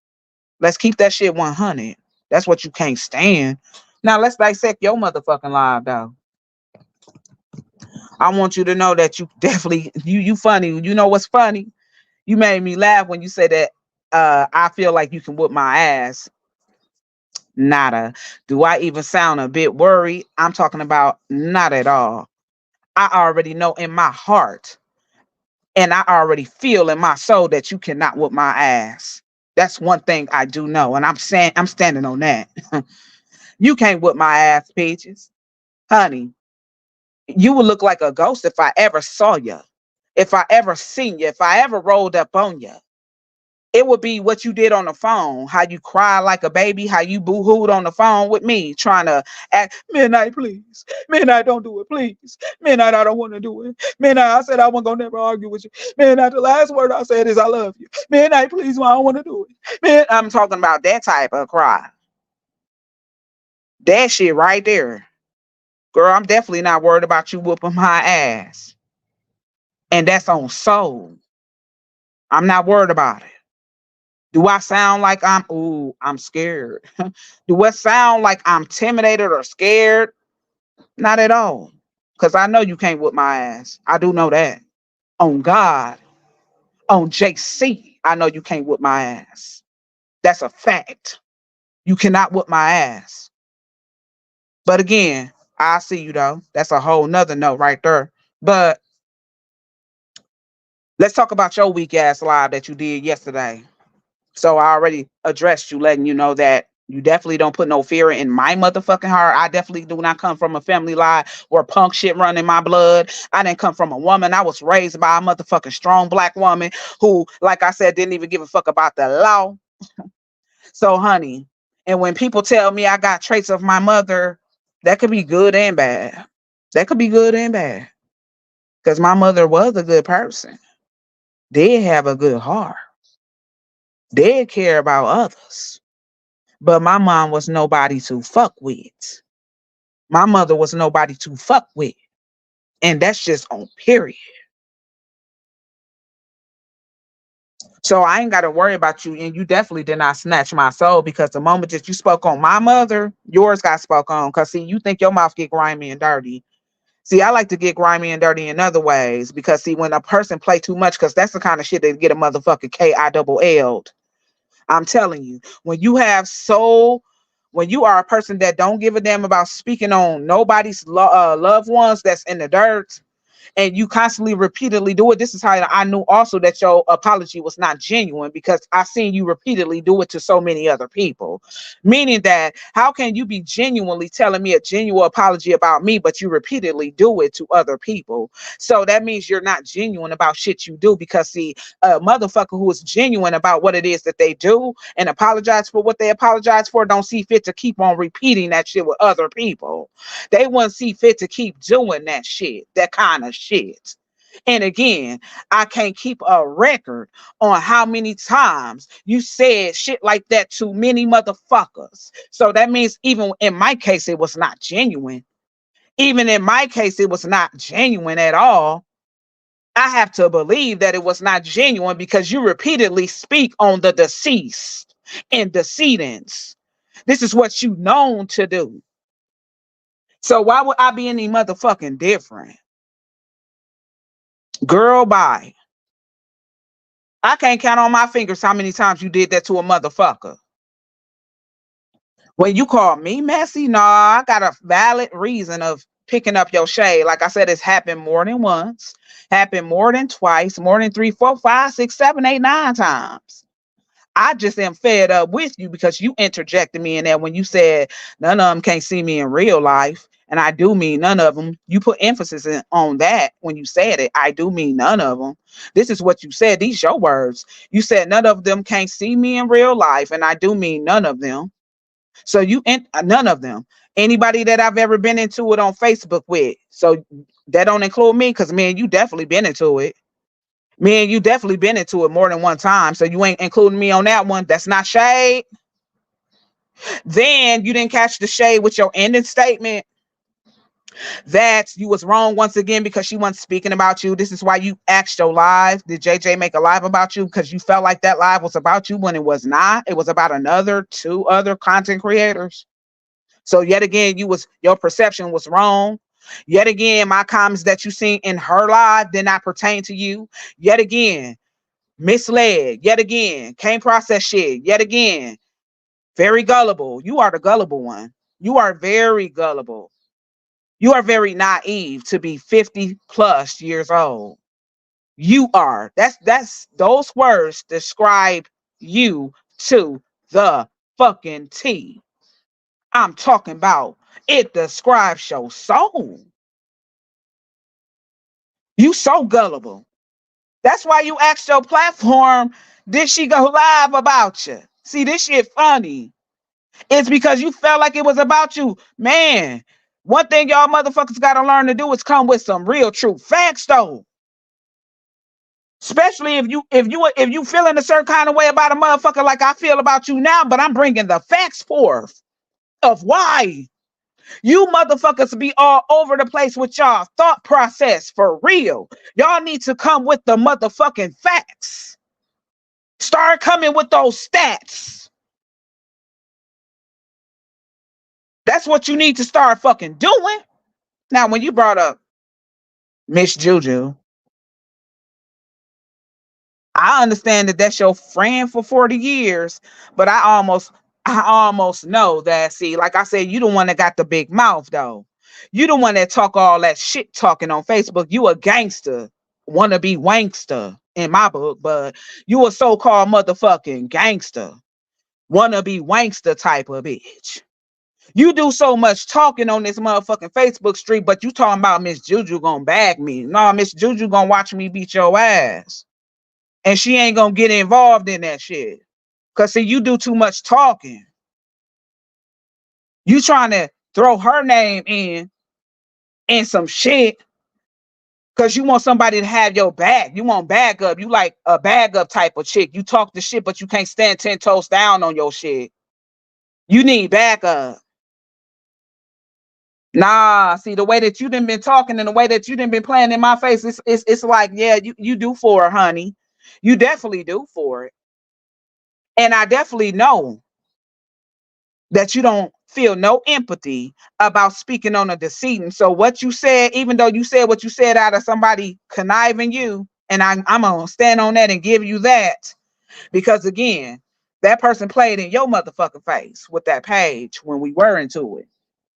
Let's keep that shit 100. That's what you can't stand. Now let's dissect your motherfucking live though. I want you to know that you definitely you funny. You know what's funny? You made me laugh when you said that I feel like you can whoop my ass. Nada. Do I even sound a bit worried? I'm talking about not at all. I already know in my heart and I already feel in my soul that you cannot whoop my ass. That's one thing I do know, and I'm standing on that. You can't whoop my ass, Peaches. Honey, you would look like a ghost if I ever saw you. If I ever seen you, if I ever rolled up on you. It would be what you did on the phone, how you cry like a baby, how you boo-hooed on the phone with me, trying to act, Midnight, please. Midnight, don't do it, please. Midnight, I don't want to do it. Midnight, I said I wasn't going to never argue with you. Midnight, the last word I said is I love you. Midnight, please, I don't want to do it. Man, I'm talking about that type of cry. That shit right there. Girl, I'm definitely not worried about you whooping my ass. And that's on soul. I'm not worried about it. Do I sound like I'm scared? Do it sound like I'm intimidated or scared? Not at all. Because I know you can't whip my ass. I do know that. On God, on JC, I know you can't whip my ass. That's a fact. You cannot whip my ass. But again, I see you though. That's a whole nother note right there. But let's talk about your weak ass live that you did yesterday. So I already addressed you, letting you know that you definitely don't put no fear in my motherfucking heart. I definitely do not come from a family line where punk shit run in my blood. I didn't come from a woman. I was raised by a motherfucking strong black woman who, like I said, didn't even give a fuck about the law. So, honey, and when people tell me I got traits of my mother, that could be good and bad. That could be good and bad. Because my mother was a good person. Did have a good heart. Did care about others. But my mom was nobody to fuck with. My mother was nobody to fuck with. And that's just on period. So I ain't got to worry about you. And you definitely did not snatch my soul because the moment that you spoke on my mother, yours got spoke on. Because, see, you think your mouth get grimy and dirty. See, I like to get grimy and dirty in other ways because, see, when a person play too much, because that's the kind of shit that get a motherfucking KILL'd. I'm telling you, when you are a person that don't give a damn about speaking on nobody's loved ones that's in the dirt, and you constantly repeatedly do it, this is how I knew also that your apology was not genuine, because I seen you repeatedly do it to so many other people. Meaning that how can you be genuinely telling me a genuine apology about me, but you repeatedly do it to other people? So that means you're not genuine about shit you do, because see, a motherfucker who is genuine about what it is that they do and apologize for what they apologize for don't see fit to keep on repeating that shit with other people. They wouldn't see fit to keep doing that shit, that kind of shit. And again, I can't keep a record on how many times you said shit like that to many motherfuckers. So that means even in my case, it was not genuine. Even in my case, it was not genuine at all. I have to believe that it was not genuine because you repeatedly speak on the deceased and decedents. This is what you known to do. So why would I be any motherfucking different? Girl, bye. I can't count on my fingers how many times you did that to a motherfucker. When you call me messy, nah, I got a valid reason of picking up your shade. Like I said, it's happened more than once, happened more than twice, more than 3, 4, 5, 6, 7, 8, 9 times. I just am fed up with you because you interjected me in there when you said none of them can't see me in real life. And I do mean none of them. You put emphasis on that when you said it. I do mean none of them. This is what you said. These your words. You said none of them can't see me in real life. And I do mean none of them. So none of them. Anybody that I've ever been into it on Facebook with. So that don't include me, because man, you definitely been into it. Me and you definitely been into it more than one time. So you ain't including me on that one. That's not shade. Then you didn't catch the shade with your ending statement. That you was wrong once again because she wasn't speaking about you. This is why you asked your live. Did JJ make a live about you? Because you felt like that live was about you when it was not. It was about another two other content creators. So yet again, your perception was wrong. Yet again, my comments that you seen in her live did not pertain to you. Yet again, misled. Yet again, can't process shit. Yet again, very gullible. You are the gullible one. You are very gullible. You are very naive to be 50 plus years old. You are. That's those words describe you to the fucking T. I'm talking about it describes your soul. You so gullible. That's why you asked your platform, did she go live about you? See, this shit funny. It's because you felt like it was about you. Man, one thing y'all motherfuckers gotta learn to do is come with some real true facts though. Especially if you feeling a certain kind of way about a motherfucker like I feel about you now, but I'm bringing the facts forth of why. You motherfuckers be all over the place with y'all thought process for real. Y'all need to come with the motherfucking facts. Start coming with those stats. That's what you need to start fucking doing. Now, when you brought up Miss Juju, I understand that that's your friend for 40 years, but I almost know that. See, like I said, you the one that got the big mouth though. You the one that talk all that shit talking on Facebook. You a gangster, wanna be wankster in my book, but you a so-called motherfucking gangster, wanna be wankster type of bitch. You do so much talking on this motherfucking Facebook street, but you talking about Miss Juju gonna bag me. No, Miss Juju gonna watch me beat your ass. And she ain't gonna get involved in that shit. Cause see, you do too much talking. You trying to throw her name in some shit because you want somebody to have your back. You want bag up. You like a bag up type of chick. You talk the shit, but you can't stand 10 toes down on your shit. You need backup. Nah, see the way that you done been talking and the way that you done been playing in my face, it's like, yeah, you do for it, honey. You definitely do for it. And I definitely know that you don't feel no empathy about speaking on a decedent. So what you said, even though you said what you said out of somebody conniving you, and I'm gonna stand on that and give you that, because again, that person played in your motherfucking face with that page when we were into it.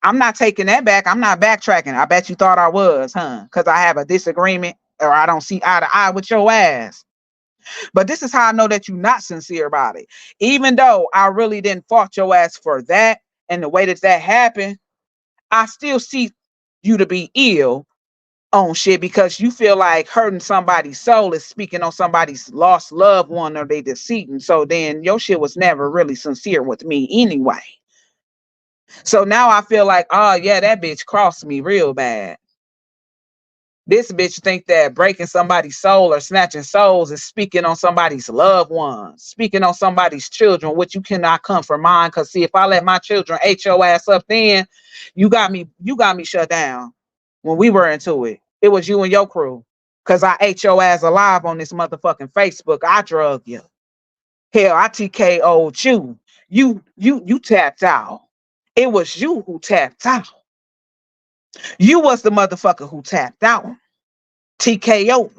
I'm not taking that back. I'm not backtracking. I bet you thought I was, huh? Because I have a disagreement or I don't see eye to eye with your ass. But this is how I know that you're not sincere about it. Even though I really didn't fault your ass for that and the way that that happened, I still see you to be ill on shit because you feel like hurting somebody's soul is speaking on somebody's lost loved one or they deceiving. So then your shit was never really sincere with me anyway. So now I feel like, oh yeah, that bitch crossed me real bad. This bitch think that breaking somebody's soul or snatching souls is speaking on somebody's loved ones, speaking on somebody's children, which you cannot come for mine. Cause see, if I let my children ate your ass up, then you got me shut down. When we were into it, it was you and your crew. Cause I ate your ass alive on this motherfucking Facebook. I drug you. Hell, I TKO'd you. You tapped out. It was you who tapped out. You was the motherfucker who tapped out. TKO.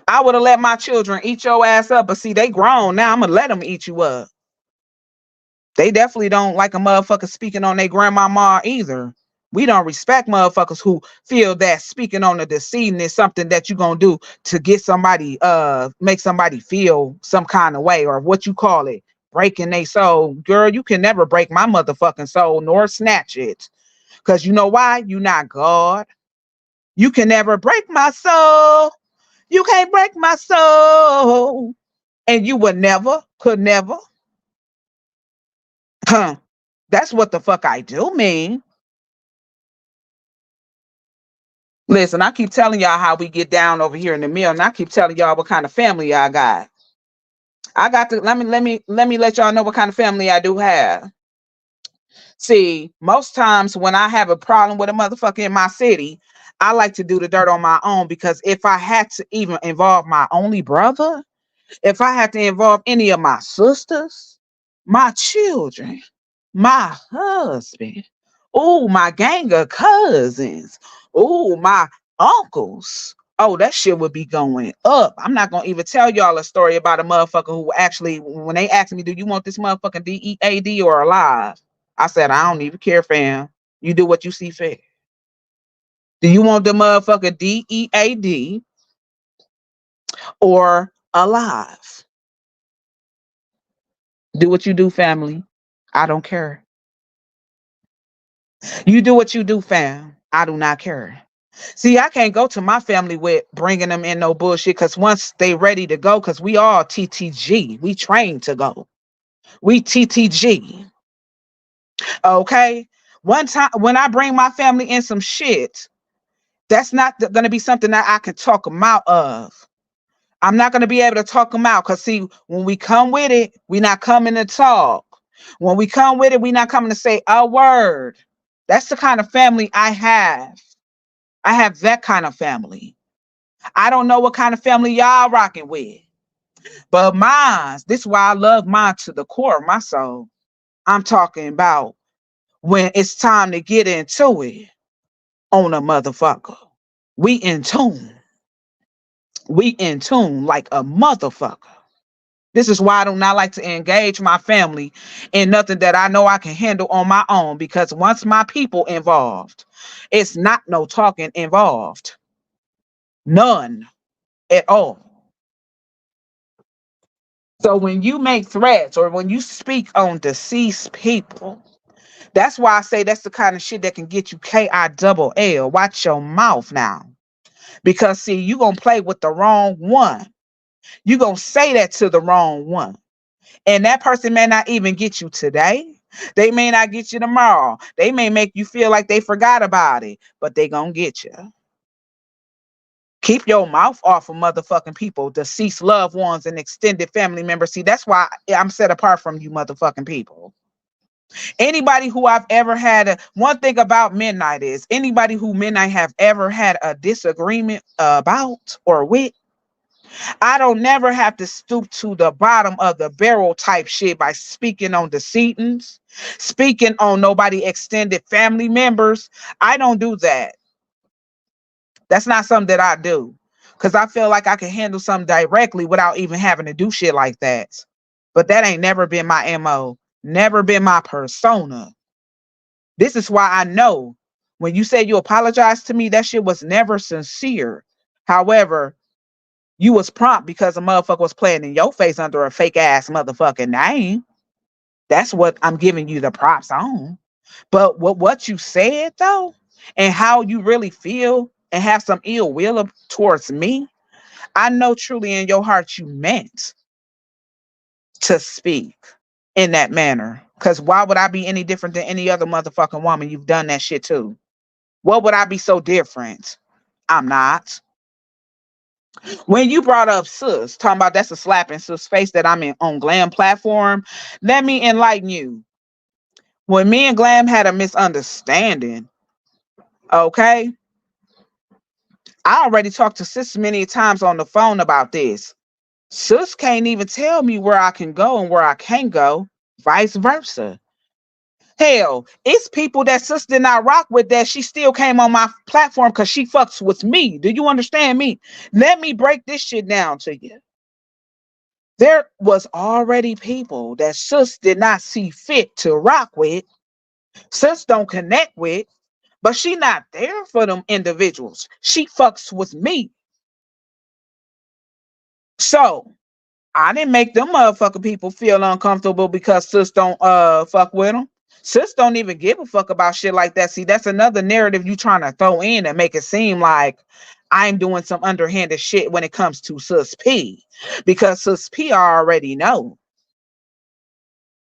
I would have let my children eat your ass up, but see, they grown now. I'm gonna let them eat you up. They definitely don't like a motherfucker speaking on their grandmama either. We don't respect motherfuckers who feel that speaking on the decedent is something that you gonna do to get somebody, make somebody feel some kind of way or what you call it, breaking their soul. Girl, you can never break my motherfucking soul nor snatch it. Cause you know why? You not God. You can never break my soul. You can't break my soul. And you would never, could never. Huh. That's what the fuck I do mean. Listen, I keep telling y'all how we get down over here in the mill, and I keep telling y'all what kind of family I got. I got to let me let y'all know what kind of family I do have. See, most times when I have a problem with a motherfucker in my city, I like to do the dirt on my own because if I had to even involve my only brother, if I had to involve any of my sisters, my children, my husband, oh, my gang of cousins, oh, my uncles. Oh, that shit would be going up. I'm not gonna even tell y'all a story about a motherfucker who actually, when they asked me, do you want this motherfucking DEAD or alive? I said, I don't even care, fam. You do what you see fit. Do you want the motherfucker DEAD or alive? Do what you do, family. I don't care. You do what you do, fam. I do not care. See, I can't go to my family with bringing them in no bullshit because once they ready to go, because we all TTG, we trained to go. We TTG, okay? One time when I bring my family in some shit, that's not going to be something that I can talk them out of. I'm not going to be able to talk them out because, see, when we come with it, we not coming to talk. When we come with it, we not coming to say a word. That's the kind of family I have. I have that kind of family. I don't know what kind of family y'all rocking with, but mine, this is why I love mine to the core of my soul. I'm talking about when it's time to get into it on a motherfucker. We in tune. We in tune like a motherfucker. This is why I do not like to engage my family in nothing that I know I can handle on my own because once my people involved, it's not no talking involved. None at all. So when you make threats or when you speak on deceased people, that's why I say that's the kind of shit that can get you KILL. Watch your mouth now. Because see, you gonna play with the wrong one. You gonna say that to the wrong one. And that person may not even get you today. They may not get you tomorrow. They may make you feel like they forgot about it, but they gonna get you. Keep your mouth off of motherfucking people, deceased loved ones and extended family members. See, that's why I'm set apart from you motherfucking people. Anybody who I've ever had one thing about Midnight is anybody who Midnight have ever had a disagreement about or with, I don't never have to stoop to the bottom of the barrel type shit by speaking on decedents, speaking on nobody extended family members. I don't do that. That's not something that I do. Cause I feel like I can handle something directly without even having to do shit like that. But that ain't never been my MO, never been my persona. This is why I know when you say you apologize to me, that shit was never sincere. However, you was prompt because a motherfucker was playing in your face under a fake ass motherfucking name. That's what I'm giving you the props on. But what you said though, and how you really feel and have some ill will towards me, I know truly in your heart you meant to speak in that manner. Because why would I be any different than any other motherfucking woman you've done that shit to? What would I be so different? I'm not. When you brought up sis, talking about that's a slap in sis face that I'm in on Glam platform, let me enlighten you. When me and Glam had a misunderstanding, okay, I already talked to sis many times on the phone about this. Sis can't even tell me where I can go and where I can't go, vice versa. Hell, it's people that sis did not rock with that she still came on my platform because she fucks with me. Do you understand me? Let me break this shit down to you. There was already people that sis did not see fit to rock with, sis don't connect with, but she not there for them individuals. She fucks with me. So I didn't make them motherfucking people feel uncomfortable because sis don't fuck with them. Sis don't even give a fuck about shit like that. See, that's another narrative you trying to throw in and make it seem like I'm doing some underhanded shit when it comes to Sis P. Because Sis P already know.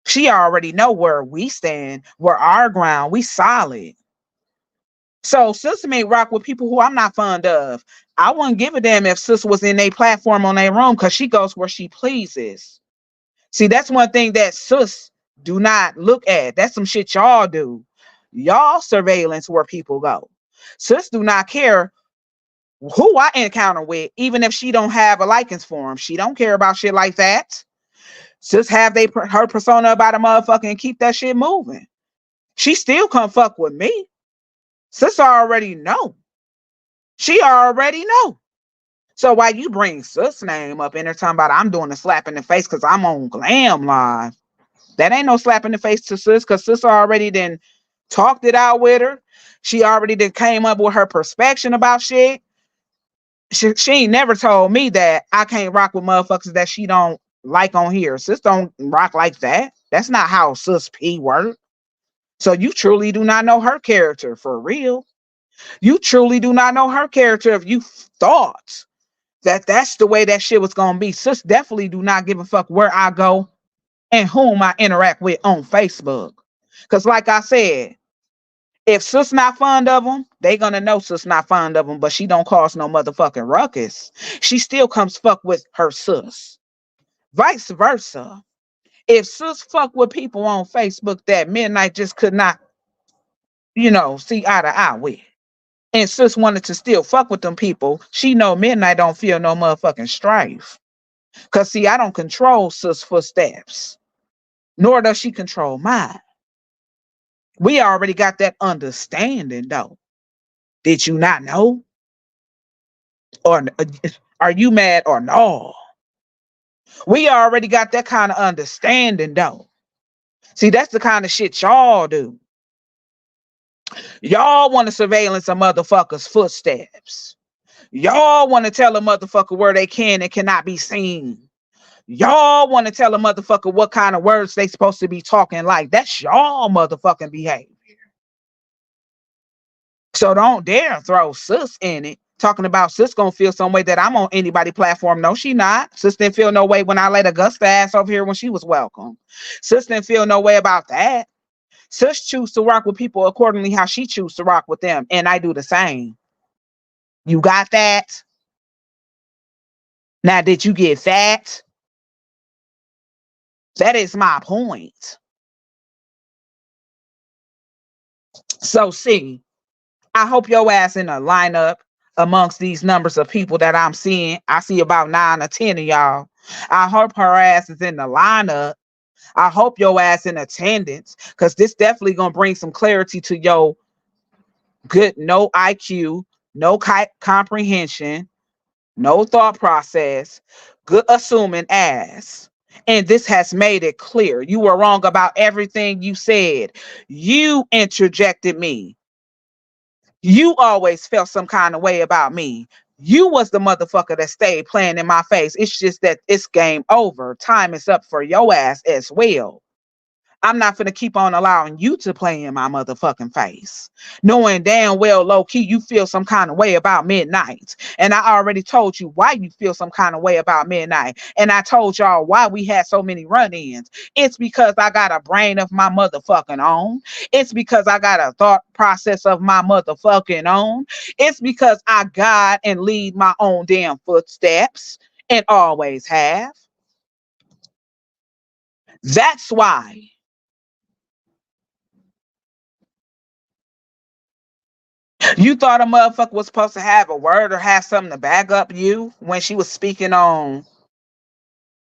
She already know where we stand, where our ground, we solid. So Sister may rock with people who I'm not fond of. I wouldn't give a damn if Sister was in a platform on their room because she goes where she pleases. See, that's one thing that Sis do not look at. That's some shit y'all do. Y'all surveillance where people go. Sis do not care who I encounter with, even if she don't have a likings for him. She don't care about shit like that. Sis have her persona about a motherfucker and keep that shit moving. She still come fuck with me. Sis already know. She already know. So why you bring sis name up in there talking about I'm doing a slap in the face because I'm on Glam Live? That ain't no slap in the face to sis because sis already then talked it out with her. She already then came up with her perspective about shit. She ain't never told me that I can't rock with motherfuckers that she don't like on here. Sis don't rock like that. That's not how sis P work. So you truly do not know her character for real. You truly do not know her character if you thought that that's the way that shit was gonna be. Sis definitely do not give a fuck where I go and whom I interact with on Facebook. Cause like I said, if sis not fond of them, they gonna know sis not fond of them, but she don't cause no motherfucking ruckus. She still comes fuck with her sis. Vice versa. If sis fuck with people on Facebook that Midnight just could not, see eye to eye with, and sis wanted to still fuck with them people, she know Midnight don't feel no motherfucking strife. Cause see, I don't control sis footsteps, nor does she control mine. We already got that understanding though. Did you not know? Or are you mad or no? We already got that kind of understanding though. See, that's the kind of shit y'all do. Y'all want to surveillance a motherfucker's footsteps. Y'all want to tell a motherfucker where they can and cannot be seen. Y'all want to tell a motherfucker what kind of words they supposed to be talking like. That's y'all motherfucking behavior. So don't dare throw sis in it. Talking about sis gonna feel some way that I'm on anybody platform. No, she not. Sis didn't feel no way when I let Augusta ass over here when she was welcome. Sis didn't feel no way about that. Sis choose to rock with people accordingly how she choose to rock with them. And I do the same. You got that? Now, did you get that? That is my point. So see, I hope your ass in a lineup amongst these numbers of people that I'm seeing. I see about 9 or 10 of y'all. I hope her ass is in the lineup. I hope your ass in attendance, because this definitely gonna bring some clarity to your good no IQ, no comprehension, no thought process, good assuming ass. And this has made it clear you were wrong about everything you said. You interjected me. You always felt some kind of way about me. You was the motherfucker that stayed playing in my face. It's just that it's game over. Time is up for your ass as well. I'm not gonna keep on allowing you to play in my motherfucking face, knowing damn well low key you feel some kind of way about Midnight. And I already told you why you feel some kind of way about Midnight. And I told y'all why we had so many run-ins. It's because I got a brain of my motherfucking own. It's because I got a thought process of my motherfucking own. It's because I guide and lead my own damn footsteps and always have. That's why. You thought a motherfucker was supposed to have a word or have something to back up you when she was speaking on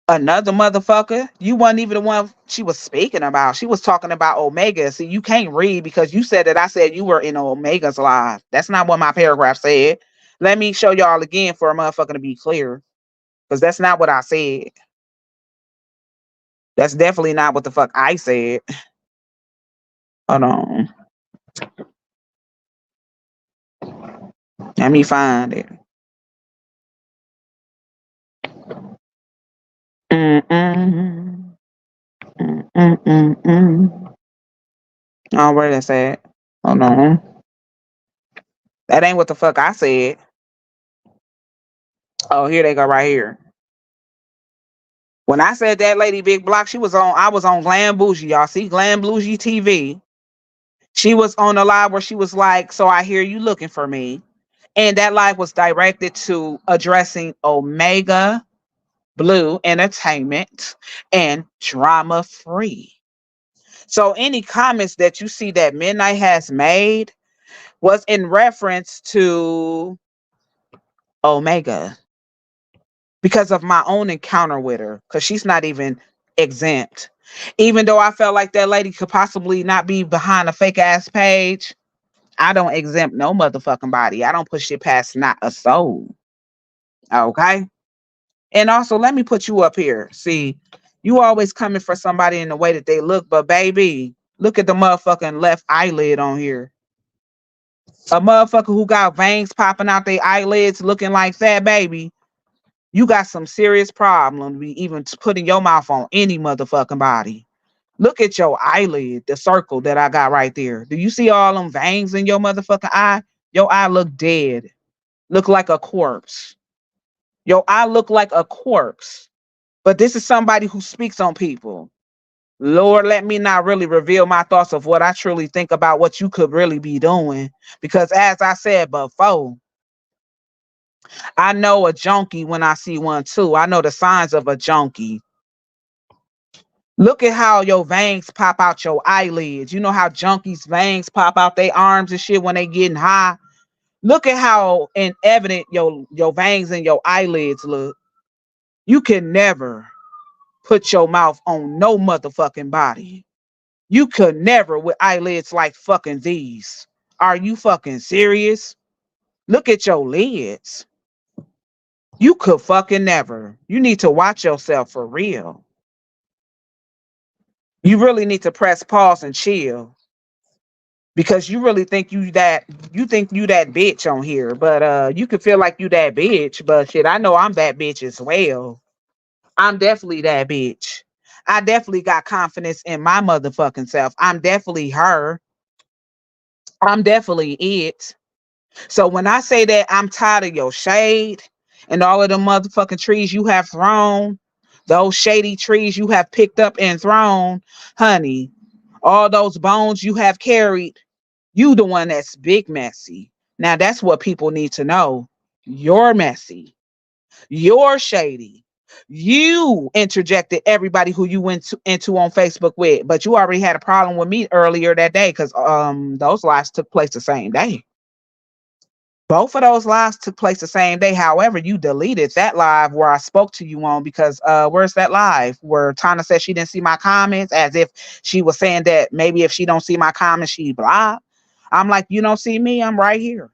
another motherfucker? You wasn't even the one she was speaking about. She was talking about Omega. See, you can't read because you said that I said you were in Omega's live. That's not what my paragraph said. Let me show y'all again for a motherfucker to be clear. Because that's not what I said. That's definitely not what the fuck I said. Hold on. Let me find it. Mm-mm. Mm-mm-mm-mm. Oh, where that's at? Hold on. That ain't what the fuck I said. Oh, here they go right here. When I said that lady Big Block, I was on Glam Bougie. Y'all see Glam Bougie TV. She was on a live where she was like, so I hear you looking for me. And that live was directed to addressing Omega Blue Entertainment and Drama Free. So any comments that you see that Midnight has made was in reference to Omega because of my own encounter with her, because she's not even exempt. Even though I felt like that lady could possibly not be behind a fake ass page, I don't exempt no motherfucking body. I don't push it past not a soul. Okay? And also, let me put you up here. See, you always coming for somebody in the way that they look, but baby, look at the motherfucking left eyelid on here. A motherfucker who got veins popping out their eyelids looking like that, baby. You got some serious problem even putting your mouth on any motherfucking body. Look at your eyelid, the circle that I got right there. Do you see all them veins in your motherfucking eye? Your eye look dead. Look like a corpse. Your eye look like a corpse. But this is somebody who speaks on people. Lord, let me not really reveal my thoughts of what I truly think about what you could really be doing. Because as I said before, I know a junkie when I see one too. I know the signs of a junkie. Look at how your veins pop out your eyelids. You know how junkies' veins pop out their arms and shit when they getting high? Look at how evident your veins and your eyelids look. You can never put your mouth on no motherfucking body. You could never with eyelids like fucking these. Are you fucking serious? Look at your lids. You could fucking never. You need to watch yourself for real. You really need to press pause and chill because you really think you that bitch on here, but you can feel like you that bitch, but shit, I know I'm that bitch as well. I'm definitely that bitch. I definitely got confidence in my motherfucking self. I'm definitely her. I'm definitely it. So when I say that I'm tired of your shade and all of the motherfucking trees you have thrown, those shady trees you have picked up and thrown, honey, all those bones you have carried, you the one that's big messy. Now that's what people need to know. You're messy. You're shady. You interjected everybody who you went into on Facebook with, but you already had a problem with me earlier that day because those lives took place the same day. Both of those lives took place the same day. However, you deleted that live where I spoke to you on because where's that live where Tana said she didn't see my comments as if she was saying that maybe if she don't see my comments, she blocked. I'm like, you don't see me? I'm right here.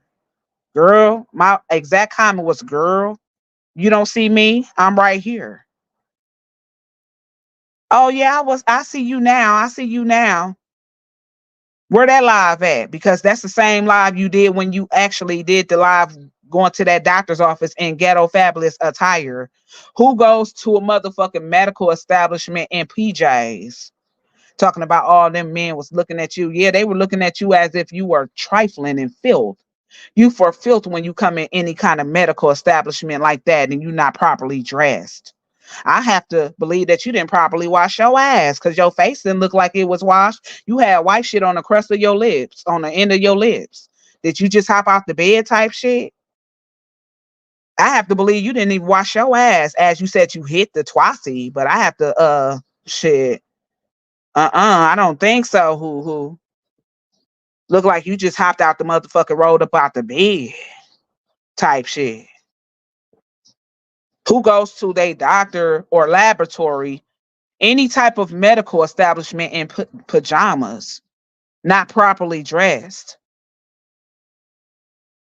Girl, my exact comment was, girl, you don't see me? I'm right here. Oh yeah, I see you now. I see you now. Where that live at? Because that's the same live you did when you actually did the live going to that doctor's office in ghetto fabulous attire. Who goes to a motherfucking medical establishment in PJs? Talking about all them men was looking at you. Yeah, they were looking at you as if you were trifling and filth. You for filth when you come in any kind of medical establishment like that and you're not properly dressed. I have to believe that you didn't properly wash your ass because your face didn't look like it was washed. You had white shit on the crust of your lips, on the end of your lips. Did you just hop off the bed type shit? I have to believe you didn't even wash your ass as you said you hit the twassy, but I have to shit. I don't think so. Who look like you just hopped out the motherfucker, rolled up out the bed type shit. Who goes to their doctor or laboratory, any type of medical establishment in pajamas, not properly dressed?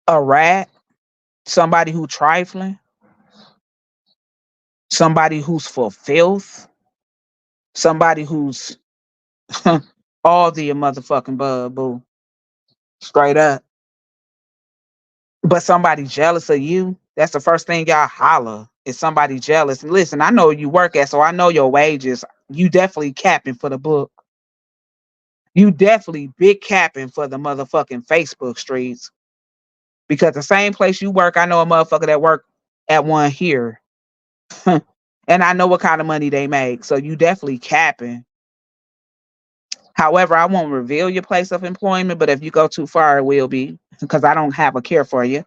A rat, somebody who trifling, somebody who's for filth, somebody who's all the motherfucking bug boo, straight up. But somebody jealous of you, that's the first thing y'all holler. Is somebody jealous? And listen, I know you work at, so I know your wages. You definitely capping for the book. You definitely big capping for the motherfucking Facebook streets. Because the same place you work, I know a motherfucker that work at one here. And I know what kind of money they make. So you definitely capping. However, I won't reveal your place of employment, but if you go too far, it will be because I don't have a care for you.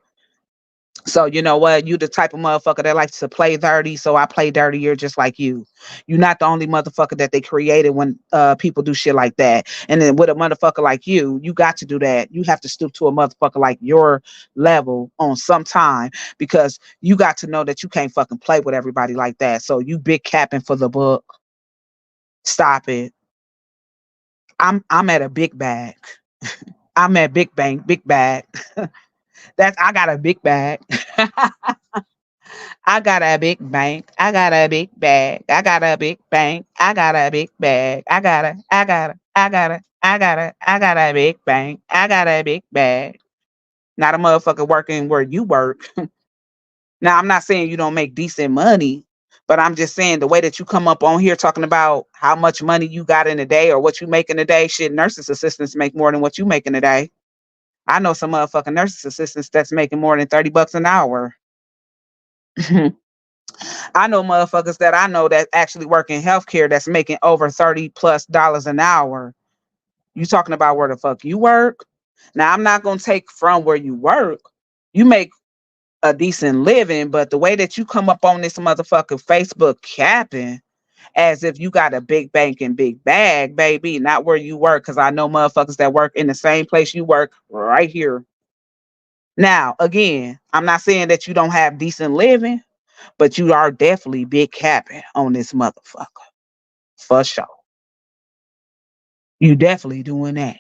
So you know what? You the type of motherfucker that likes to play dirty, so I play dirtier just like you. You're not the only motherfucker that they created when people do shit like that. And then with a motherfucker like you got to do that. You have to stoop to a motherfucker like your level on some time because you got to know that you can't fucking play with everybody like that. So you big capping for the book. Stop it. I'm at a big bag. I'm at big bang, big bag. That's I got a big bag. I got a big bank. I got a big bag. I got a big bank. I got a big bag. I got a big bank. I got a big bag. Not a motherfucker working where you work. Now, I'm not saying you don't make decent money, but I'm just saying the way that you come up on here talking about how much money you got in a day or what you make in a day, shit, nurses assistants make more than what you make in a day. I know some motherfucking nurses assistants that's making more than $30 an hour. I know motherfuckers that I know that actually work in healthcare that's making over $30+ an hour. You talking about where the fuck you work? Now I'm not gonna take from where you work. You make a decent living, but the way that you come up on this motherfucker Facebook capping as if you got a big bank and big bag, baby, not where you work, because I know motherfuckers that work in the same place you work right here. Now, again, I'm not saying that you don't have decent living, but you are definitely big capping on this motherfucker. For sure. You definitely doing that.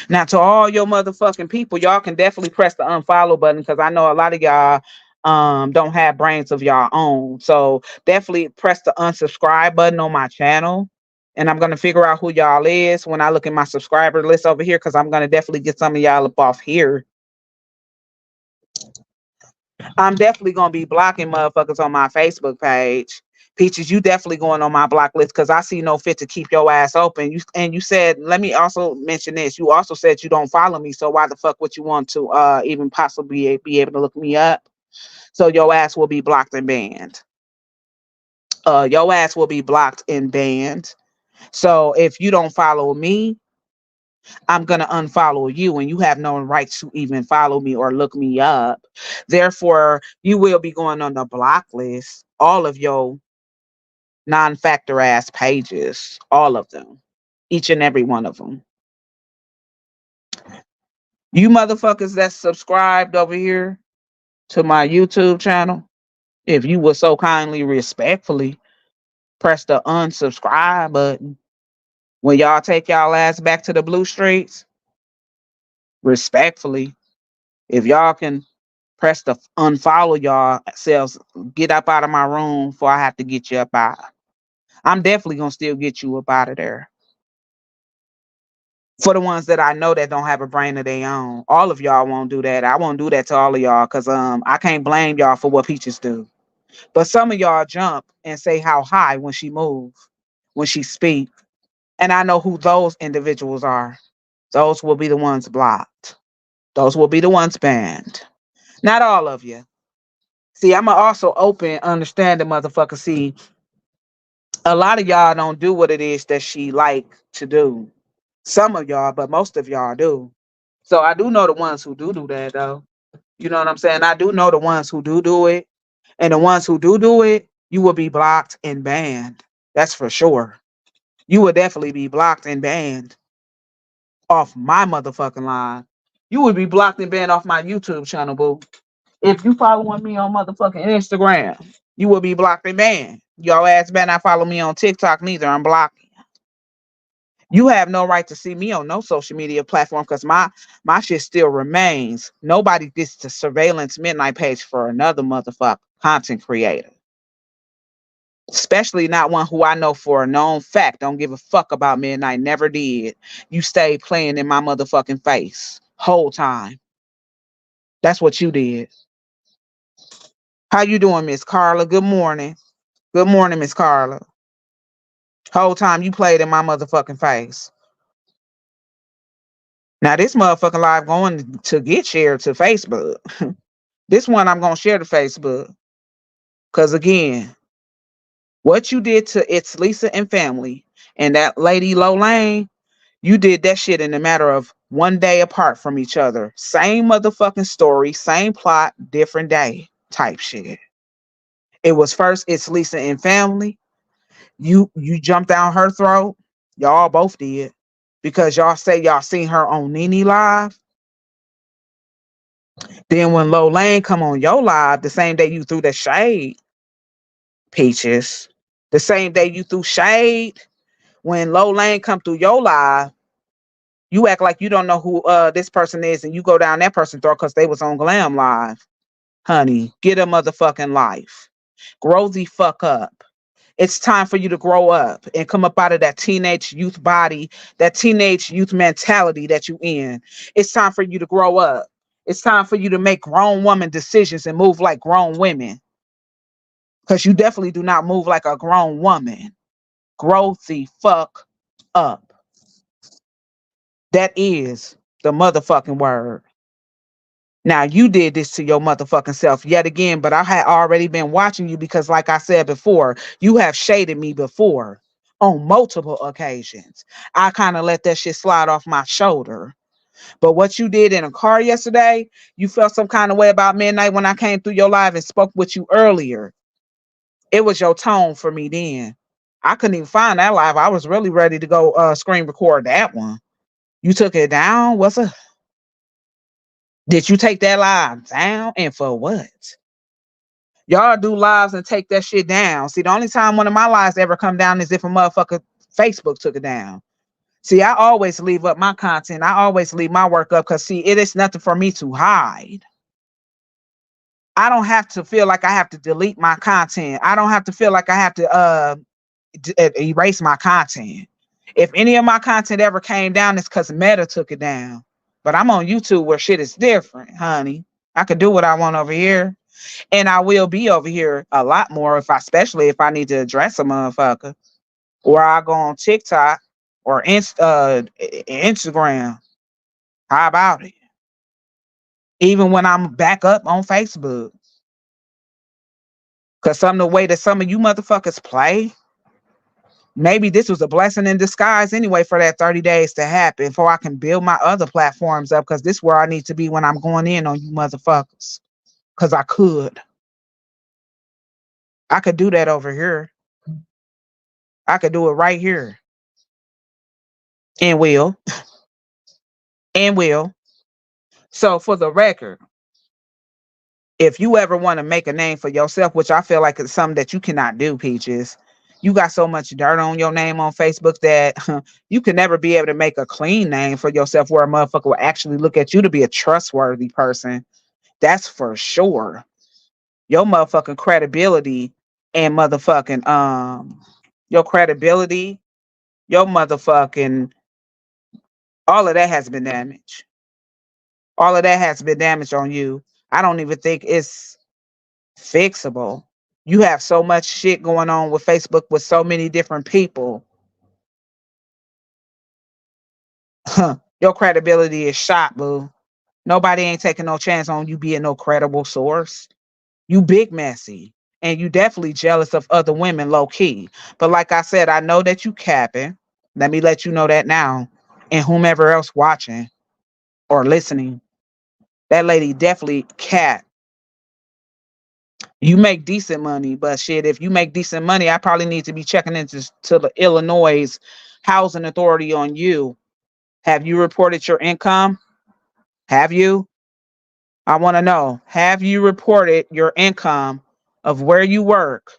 Now to all your motherfucking people, y'all can definitely press the unfollow button because I know a lot of y'all don't have brains of your own. So definitely press the unsubscribe button on my channel. And I'm gonna figure out who y'all is when I look at my subscriber list over here because I'm gonna definitely get some of y'all up off here. I'm definitely gonna be blocking motherfuckers on my Facebook page. Peaches, you definitely going on my block list because I see no fit to keep your ass open. You said, let me also mention this. You also said you don't follow me, so why the fuck would you want to even possibly be able to look me up? So your ass will be blocked and banned. Your ass will be blocked and banned. So if you don't follow me, I'm going to unfollow you and you have no right to even follow me or look me up. Therefore, you will be going on the block list, all of your non-factor ass pages, all of them, each and every one of them. You motherfuckers that's subscribed over here to my YouTube channel, if you would so kindly, respectfully press the unsubscribe button when y'all take y'all ass back to the blue streets, respectfully, if y'all can press the unfollow y'all selves, get up out of my room before I have to get you up out. I'm definitely gonna still get you up out of there. For the ones that I know that don't have a brain of their own, all of y'all won't do that. I won't do that to all of y'all because I can't blame y'all for what Peaches do. But some of y'all jump and say how high when she move, when she speak, and I know who those individuals are. Those will be the ones blocked. Those will be the ones banned. Not all of you. See, I'm also open, understanding motherfucker. See, a lot of y'all don't do what it is that she like to do. Some of y'all, but most of y'all do. So I do know the ones who do that though. You know what I'm saying? I do know the ones who do it. And the ones who do it, you will be blocked and banned. That's for sure. You will definitely be blocked and banned off my motherfucking line. You would be blocked and banned off my YouTube channel, boo. If you following me on motherfucking Instagram, you will be blocked and banned. Your ass better not follow me on TikTok neither. I'm blocking. You have no right to see me on no social media platform because my shit still remains. Nobody gets the surveillance midnight page for another motherfucker content creator. Especially not one who I know for a known fact don't give a fuck about midnight. Never did. You stayed playing in my motherfucking face whole time. That's what you did. How you doing, Miss Carla? Good morning. Good morning, Miss Carla. Whole time you played in my motherfucking face. Now this motherfucking live going to get shared to Facebook. This one I'm gonna share to Facebook. Cause again, what you did to It's Lisa and family and that lady Low Lane, you did that shit in a matter of one day apart from each other. Same motherfucking story, same plot, different day type shit. It was first it's Lisa and family. You jumped down her throat. Y'all both did. Because y'all say y'all seen her on Nene Live. Then when Low Lane come on your live the same day you threw the shade, Peaches. The same day you threw shade, when Low Lane come through your live, you act like you don't know who this person is and you go down that person's throat because they was on Glam Live. Honey, get a motherfucking life. Grow the fuck up. It's time for you to grow up and come up out of that teenage youth body, that teenage youth mentality that you in. It's time for you to grow up. It's time for you to make grown woman decisions and move like grown women. Because you definitely do not move like a grown woman. Grow the fuck up. That is the motherfucking word. Now you did this to your motherfucking self yet again, but I had already been watching you because, like I said before, you have shaded me before on multiple occasions. I kind of let that shit slide off my shoulder. But what you did in a car yesterday, you felt some kind of way about midnight when I came through your live and spoke with you earlier. It was your tone for me then. I couldn't even find that live. I was really ready to go screen record that one. You took it down? What's a Did you take that live down? And for what? Y'all do lives and take that shit down. See, the only time one of my lives ever come down is if a motherfucker Facebook took it down. See, I always leave up my content. I always leave my work up because, see, it is nothing for me to hide. I don't have to feel like I have to delete my content. I don't have to feel like I have to erase my content. If any of my content ever came down, it's because Meta took it down. But I'm on YouTube where shit is different, honey. I could do what I want over here. And I will be over here a lot more especially if I need to address a motherfucker. Or I go on TikTok or Instagram. How about it? Even when I'm back up on Facebook. Because some of the way that some of you motherfuckers play, maybe this was a blessing in disguise anyway for that 30 days to happen before I can build my other platforms up, because this is where I need to be when I'm going in on you motherfuckers. Because I could. I could do that over here. I could do it right here. And will. And will. So for the record, if you ever want to make a name for yourself, which I feel like it's something that you cannot do, Peaches, you got so much dirt on your name on Facebook that you can never be able to make a clean name for yourself where a motherfucker will actually look at you to be a trustworthy person. That's for sure. Your motherfucking credibility and motherfucking your credibility, your motherfucking all of that has been damaged. All of that has been damaged on you. I don't even think it's fixable. You have so much shit going on with Facebook with so many different people. Your credibility is shot, boo. Nobody ain't taking no chance on you being no credible source. You big messy. And you definitely jealous of other women low key. But like I said, I know that you capping. Let me let you know that now. And whomever else watching or listening, that lady definitely cap. You make decent money, but shit, if you make decent money, I probably need to be checking into the Illinois Housing Authority on you. Have you reported your income? Have you? I want to know. Have you reported your income of where you work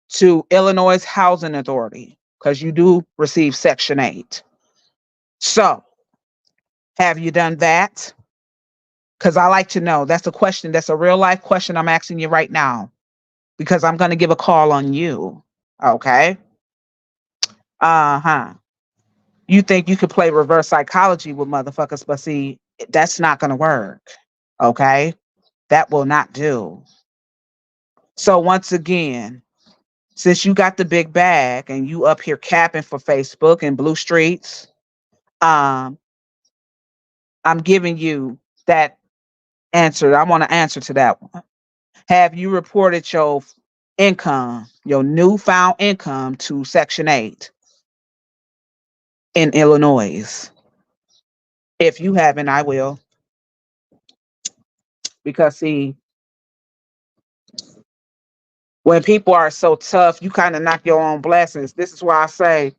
to Illinois Housing Authority? Because you do receive Section 8. So, have you done that? Because I like to know. That's a question. That's a real life question I'm asking you right now. Because I'm going to give a call on you. Okay? Uh-huh. You think you could play reverse psychology with motherfuckers, but see, that's not going to work. Okay? That will not do. So once again, since you got the big bag and you up here capping for Facebook and Blue Streets, um, I'm giving you that answer. I want to answer to that one. Have you reported your income, your newfound income to Section 8 in Illinois? If you haven't, I will. Because see, when people are so tough, you kind of knock your own blessings. This is why I say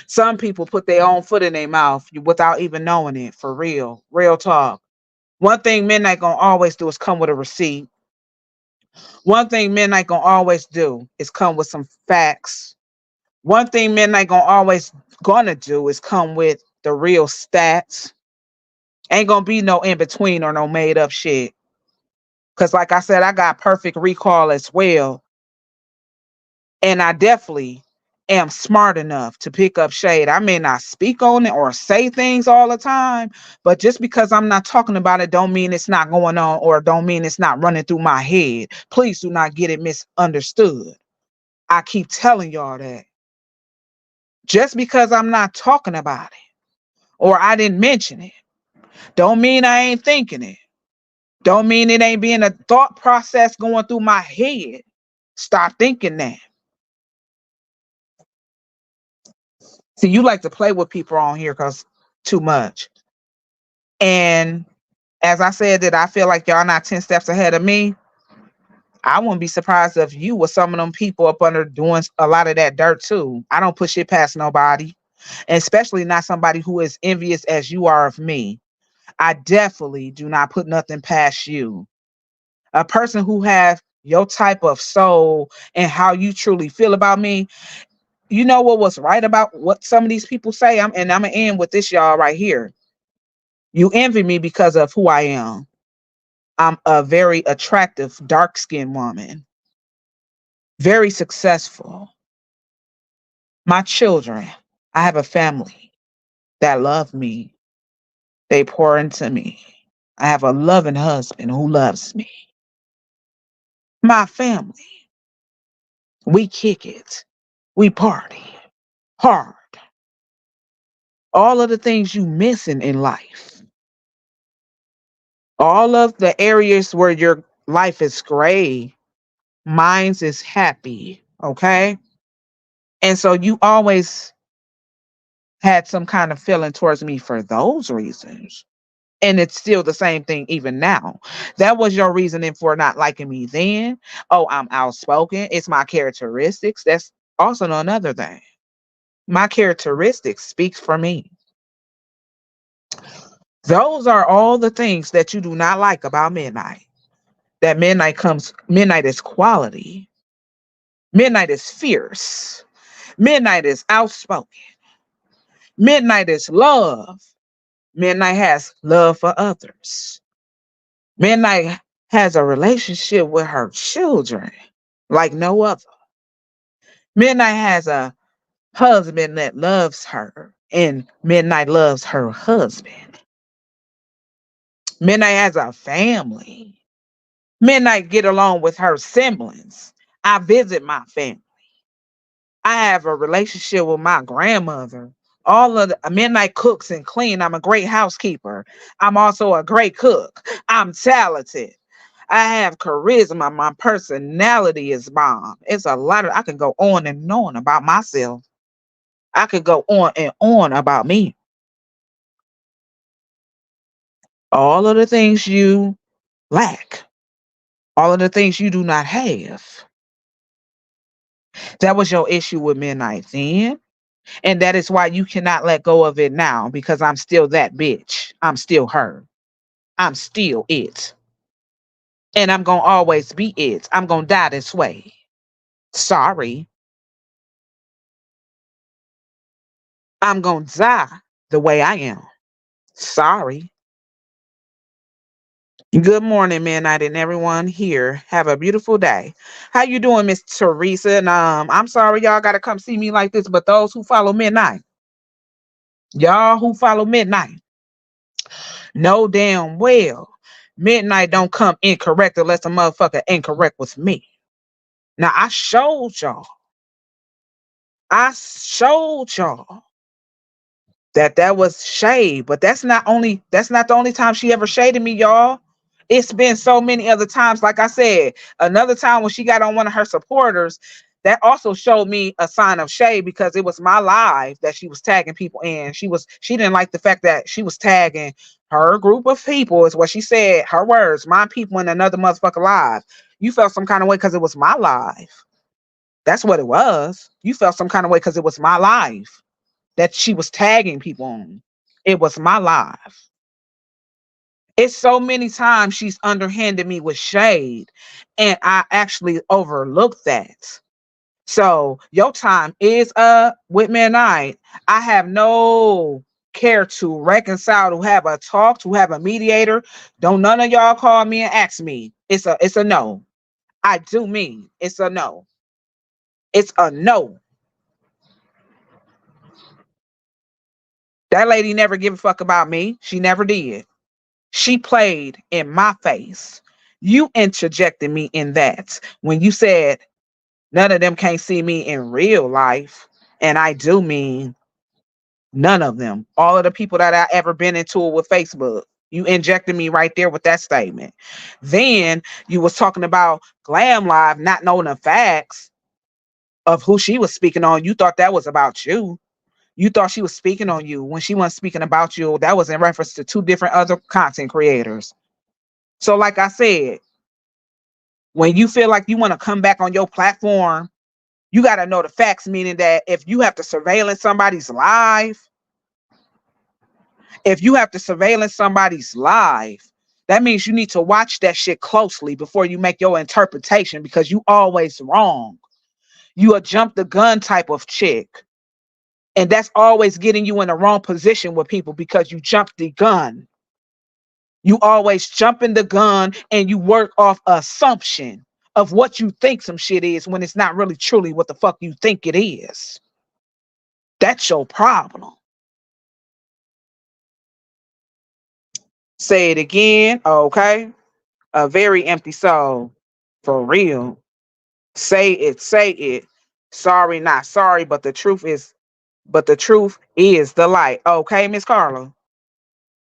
some people put their own foot in their mouth without even knowing it. For real, real talk. One thing men ain't gonna always do is come with a receipt. One thing men ain't gonna always do is come with some facts. One thing men ain't gonna do is come with the real stats. Ain't gonna be no in between or no made up shit. Cause like I said, I got perfect recall as well. And I definitely am smart enough to pick up shade. I may not speak on it or say things all the time, but just because I'm not talking about it don't mean it's not going on or don't mean it's not running through my head. Please do not get it misunderstood. I keep telling y'all that. Just because I'm not talking about it or I didn't mention it, don't mean I ain't thinking it. Don't mean it ain't being a thought process going through my head. Stop thinking that. See, you like to play with people on here because too much. And as I said that I feel like y'all not 10 steps ahead of me, I wouldn't be surprised if you were some of them people up under doing a lot of that dirt too. I don't push it past nobody, and especially not somebody who is envious as you are of me. I definitely do not put nothing past you. A person who has your type of soul and how you truly feel about me, you know what was right about what some of these people say? And I'm gonna end with this, y'all, right here. You envy me because of who I am. I'm a very attractive, dark-skinned woman, very successful. My children, I have a family that love me. They pour into me. I have a loving husband who loves me. My family, we kick it. We party hard. All of the things you missing in life. All of the areas where your life is gray, mine's is happy. Okay. And so you always had some kind of feeling towards me for those reasons. And it's still the same thing even now. That was your reasoning for not liking me then. Oh, I'm outspoken. It's my characteristics. That's also another thing. My characteristics speaks for me. Those are all the things that you do not like about midnight. That midnight is quality. Midnight is fierce. Midnight is outspoken. Midnight is love. Midnight has love for others. Midnight has a relationship with her children like no other. Midnight has a husband that loves her, and Midnight loves her husband. Midnight has a family. Midnight get along with her siblings. I visit my family. I have a relationship with my grandmother. All of the Midnight cooks and clean. I'm a great housekeeper. I'm also a great cook. I'm talented. I have charisma. My personality is bomb. It's a lot of, I can go on and on about myself. I could go on and on about me. All of the things you lack, all of the things you do not have. That was your issue with Midnight then. And that is why you cannot let go of it now because I'm still that bitch. I'm still her. I'm still it. And I'm going to always be it. I'm going to die this way. Sorry. I'm going to die the way I am. Sorry. Good morning, Midnight, and everyone here. Have a beautiful day. How you doing, Miss Teresa? And I'm sorry y'all got to come see me like this, but those who follow Midnight, y'all who follow Midnight, know damn well Midnight don't come incorrect unless a motherfucker incorrect with me. Now I showed y'all that was shade, but that's not the only time she ever shaded me, y'all. It's been so many other times. Like I said, another time when she got on one of her supporters, that also showed me a sign of shade because it was my live that she was tagging people in. She didn't like the fact that she was tagging her group of people, is what she said, her words, my people in another motherfucker live. You felt some kind of way because it was my live. That's what it was. You felt some kind of way because it was my live that she was tagging people on. It was my live. It's so many times she's underhanded me with shade, and I actually overlooked that. So your time is up with midnight. I have no care to reconcile, to have a talk, to have a mediator. Don't none of y'all call me and ask me. It's a no. I do mean it's a no. It's a no. That lady never give a fuck about me. She never did. She played in my face. You interjected me in that when you said none of them can't see me in real life. And I do mean none of them. All of the people that I ever been into it with Facebook. You injected me right there with that statement. Then you was talking about Glam Live not knowing the facts of who she was speaking on. You thought that was about you. You thought she was speaking on you when she wasn't speaking about you. That was in reference to two different other content creators. So, like I said, when you feel like you want to come back on your platform, you got to know the facts, meaning that if you have to surveillance somebody's life, if you have to surveillance somebody's life, that means you need to watch that shit closely before you make your interpretation, because you always wrong. You a jump the gun type of chick. And that's always getting you in the wrong position with people because you jump the gun. You always jumping the gun and you work off assumption of what you think some shit is when it's not really truly what the fuck you think it is. That's your problem. Say it again, okay? A very empty soul. For real. Say it, say it. Sorry, not sorry, but the truth is the light. Okay, Miss Carla?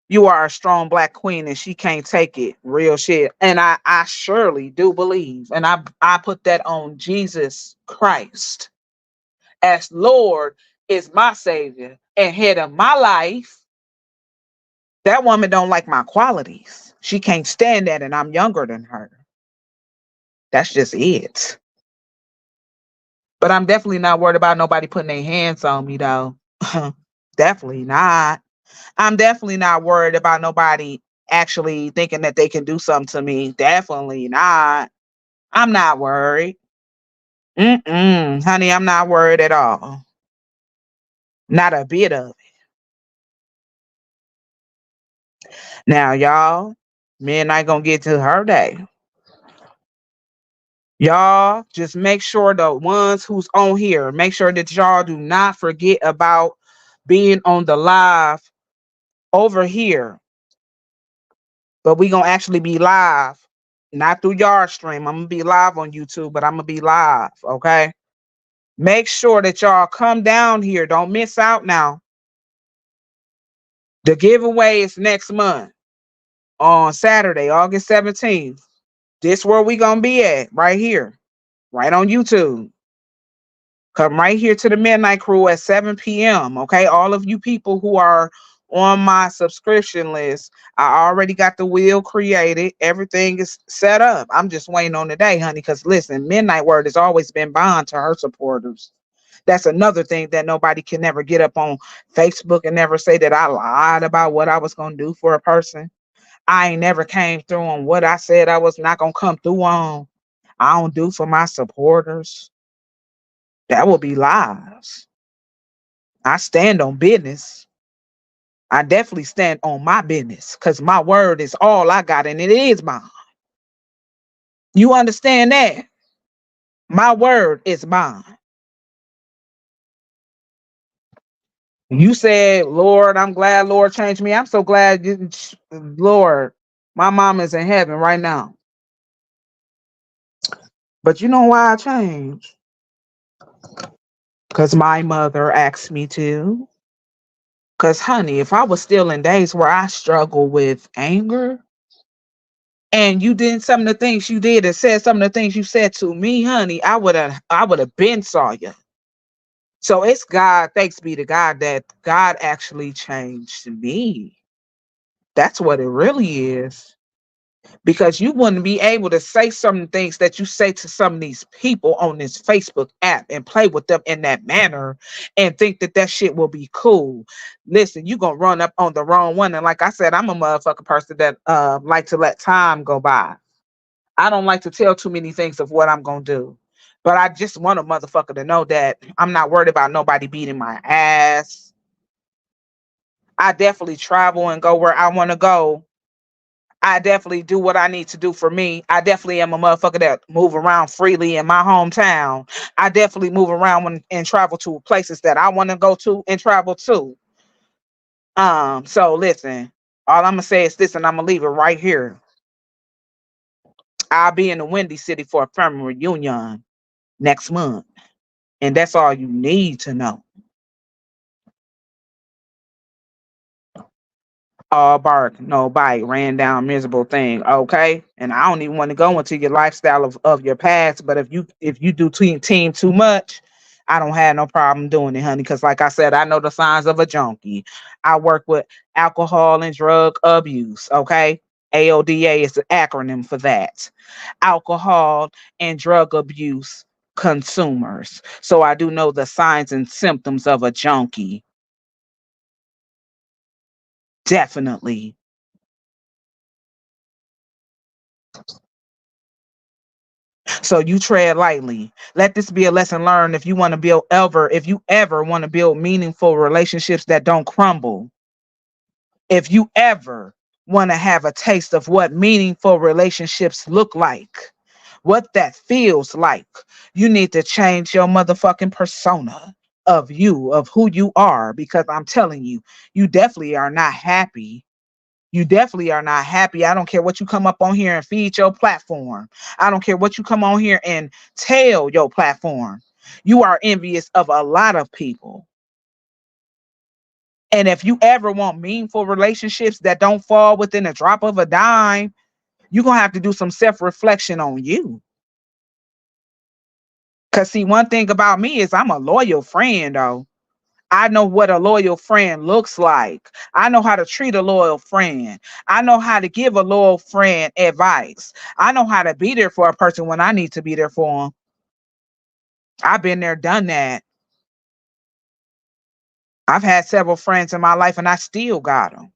You are a strong black queen and she can't take it. Real shit. And I surely do believe, and I put that on Jesus Christ as Lord, is my savior and head of my life. That woman don't like my qualities. She can't stand that, and I'm younger than her. That's just it. But I'm definitely not worried about nobody putting their hands on me though. Definitely not. I'm definitely not worried about nobody actually thinking that they can do something to me. Definitely not. I'm not worried. Honey, I'm not worried at all. Not a bit of it. Now, y'all, me and I gonna get to her day. Y'all, just make sure the ones who's on here, make sure that y'all do not forget about being on the live over here. But we gonna actually be live, not through Yard Stream. I'm gonna be live on YouTube, but I'm gonna be live, okay? Make sure that y'all come down here. Don't miss out now. The giveaway is next month on Saturday, August 17th. This where we gonna be at, right here, right on YouTube. Come right here to the Midnight Crew at 7 p.m. Okay, all of you people who are on my subscription list, I already got the wheel created. Everything is set up. I'm just waiting on the day, honey. Because listen, Midnight Word has always been bond to her supporters. That's another thing that nobody can never get up on Facebook and never say that I lied about what I was gonna do for a person. I ain't never came through on what I said I was not gonna come through on. I don't do for my supporters. That will be lies. I stand on business. I definitely stand on my business because my word is all I got and it is mine. You understand that? My word is mine. You said, Lord, I'm glad Lord changed me. I'm so glad, Lord, my mom is in heaven right now. But you know why I changed? Because my mother asked me to. Because, honey, if I was still in days where I struggle with anger and you did some of the things you did and said some of the things you said to me, honey, I would have been saw you. So it's God, thanks be to God, that God actually changed me. That's what it really is. Because you wouldn't be able to say some of the things that you say to some of these people on this Facebook app and play with them in that manner and think that that shit will be cool. Listen, you gonna run up on the wrong one. And like I said, I'm a motherfucking person that like to let time go by. I don't like to tell too many things of what I'm gonna do. But I just want a motherfucker to know that I'm not worried about nobody beating my ass. I definitely travel and go where I want to go. I definitely do what I need to do for me. I definitely am a motherfucker that move around freely in my hometown. I definitely move around and travel to places that I want to go to and travel to. So listen, all I'm gonna say is this, and I'm gonna leave it right here. I'll be in the Windy City for a family reunion next month, and that's all you need to know. All bark, no bite, ran down miserable thing. Okay. And I don't even want to go into your lifestyle of your past, but if you do team too much, I don't have no problem doing it, honey. Because like I said, I know the signs of a junkie. I work with alcohol and drug abuse. Okay. AODA is the acronym for that. Alcohol and drug abuse consumers. So I do know the signs and symptoms of a junkie. Definitely. So you tread lightly. Let this be a lesson learned if you ever want to build meaningful relationships that don't crumble. If you ever want to have a taste of what meaningful relationships look like, what that feels like, you need to change your motherfucking persona of you, of who you are, because I'm telling you, you definitely are not happy. You definitely are not happy. I don't care what you come up on here and feed your platform. I don't care what you come on here and tell your platform. You are envious of a lot of people. And if you ever want meaningful relationships that don't fall within a drop of a dime, you're going to have to do some self reflection on you. Because, see, one thing about me is I'm a loyal friend, though. I know what a loyal friend looks like. I know how to treat a loyal friend. I know how to give a loyal friend advice. I know how to be there for a person when I need to be there for them. I've been there, done that. I've had several friends in my life and I still got them.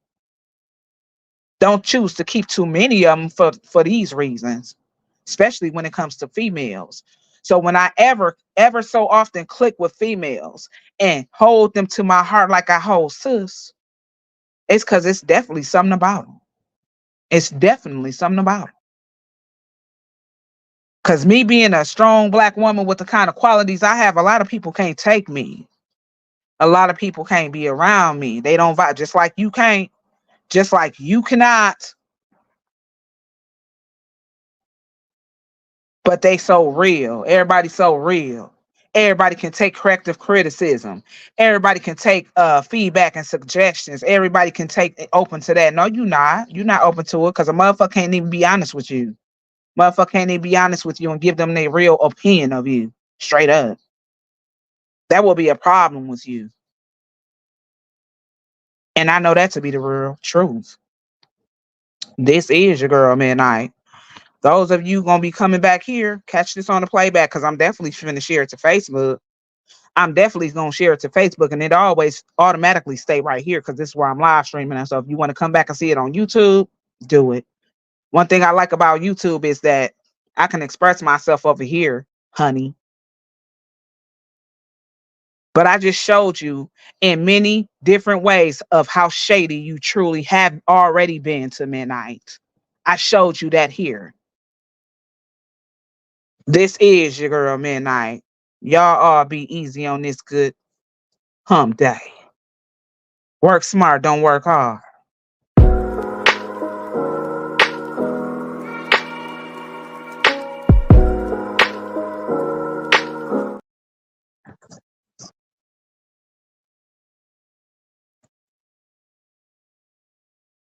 Don't choose to keep too many of them for these reasons, especially when it comes to females. So when I ever so often click with females and hold them to my heart like I hold sis, it's because it's definitely something about them. It's definitely something about it. Because me being a strong black woman with the kind of qualities I have, a lot of people can't take me. A lot of people can't be around me. They don't vibe, just like you can't, just like you cannot, but they so real. Everybody's so real. Everybody can take corrective criticism. Everybody can take feedback and suggestions. Everybody can take open to that. No, you not. You're not open to it because a motherfucker can't even be honest with you. Motherfucker can't even be honest with you and give them their real opinion of you. Straight up. That will be a problem with you. And I know that to be the real truth. This is your girl, Midnight. Those of you gonna be coming back here, catch this on the playback because I'm definitely finna share it to Facebook. I'm definitely gonna share it to Facebook, and it always automatically stay right here because this is where I'm live streaming. And so if you want to come back and see it on YouTube, do it. One thing I like about YouTube is that I can express myself over here, honey. But I just showed you in many different ways of how shady you truly have already been to Midnight. I showed you that here. This is your girl Midnight. Y'all all be easy on this good hump day. Work smart, don't work hard.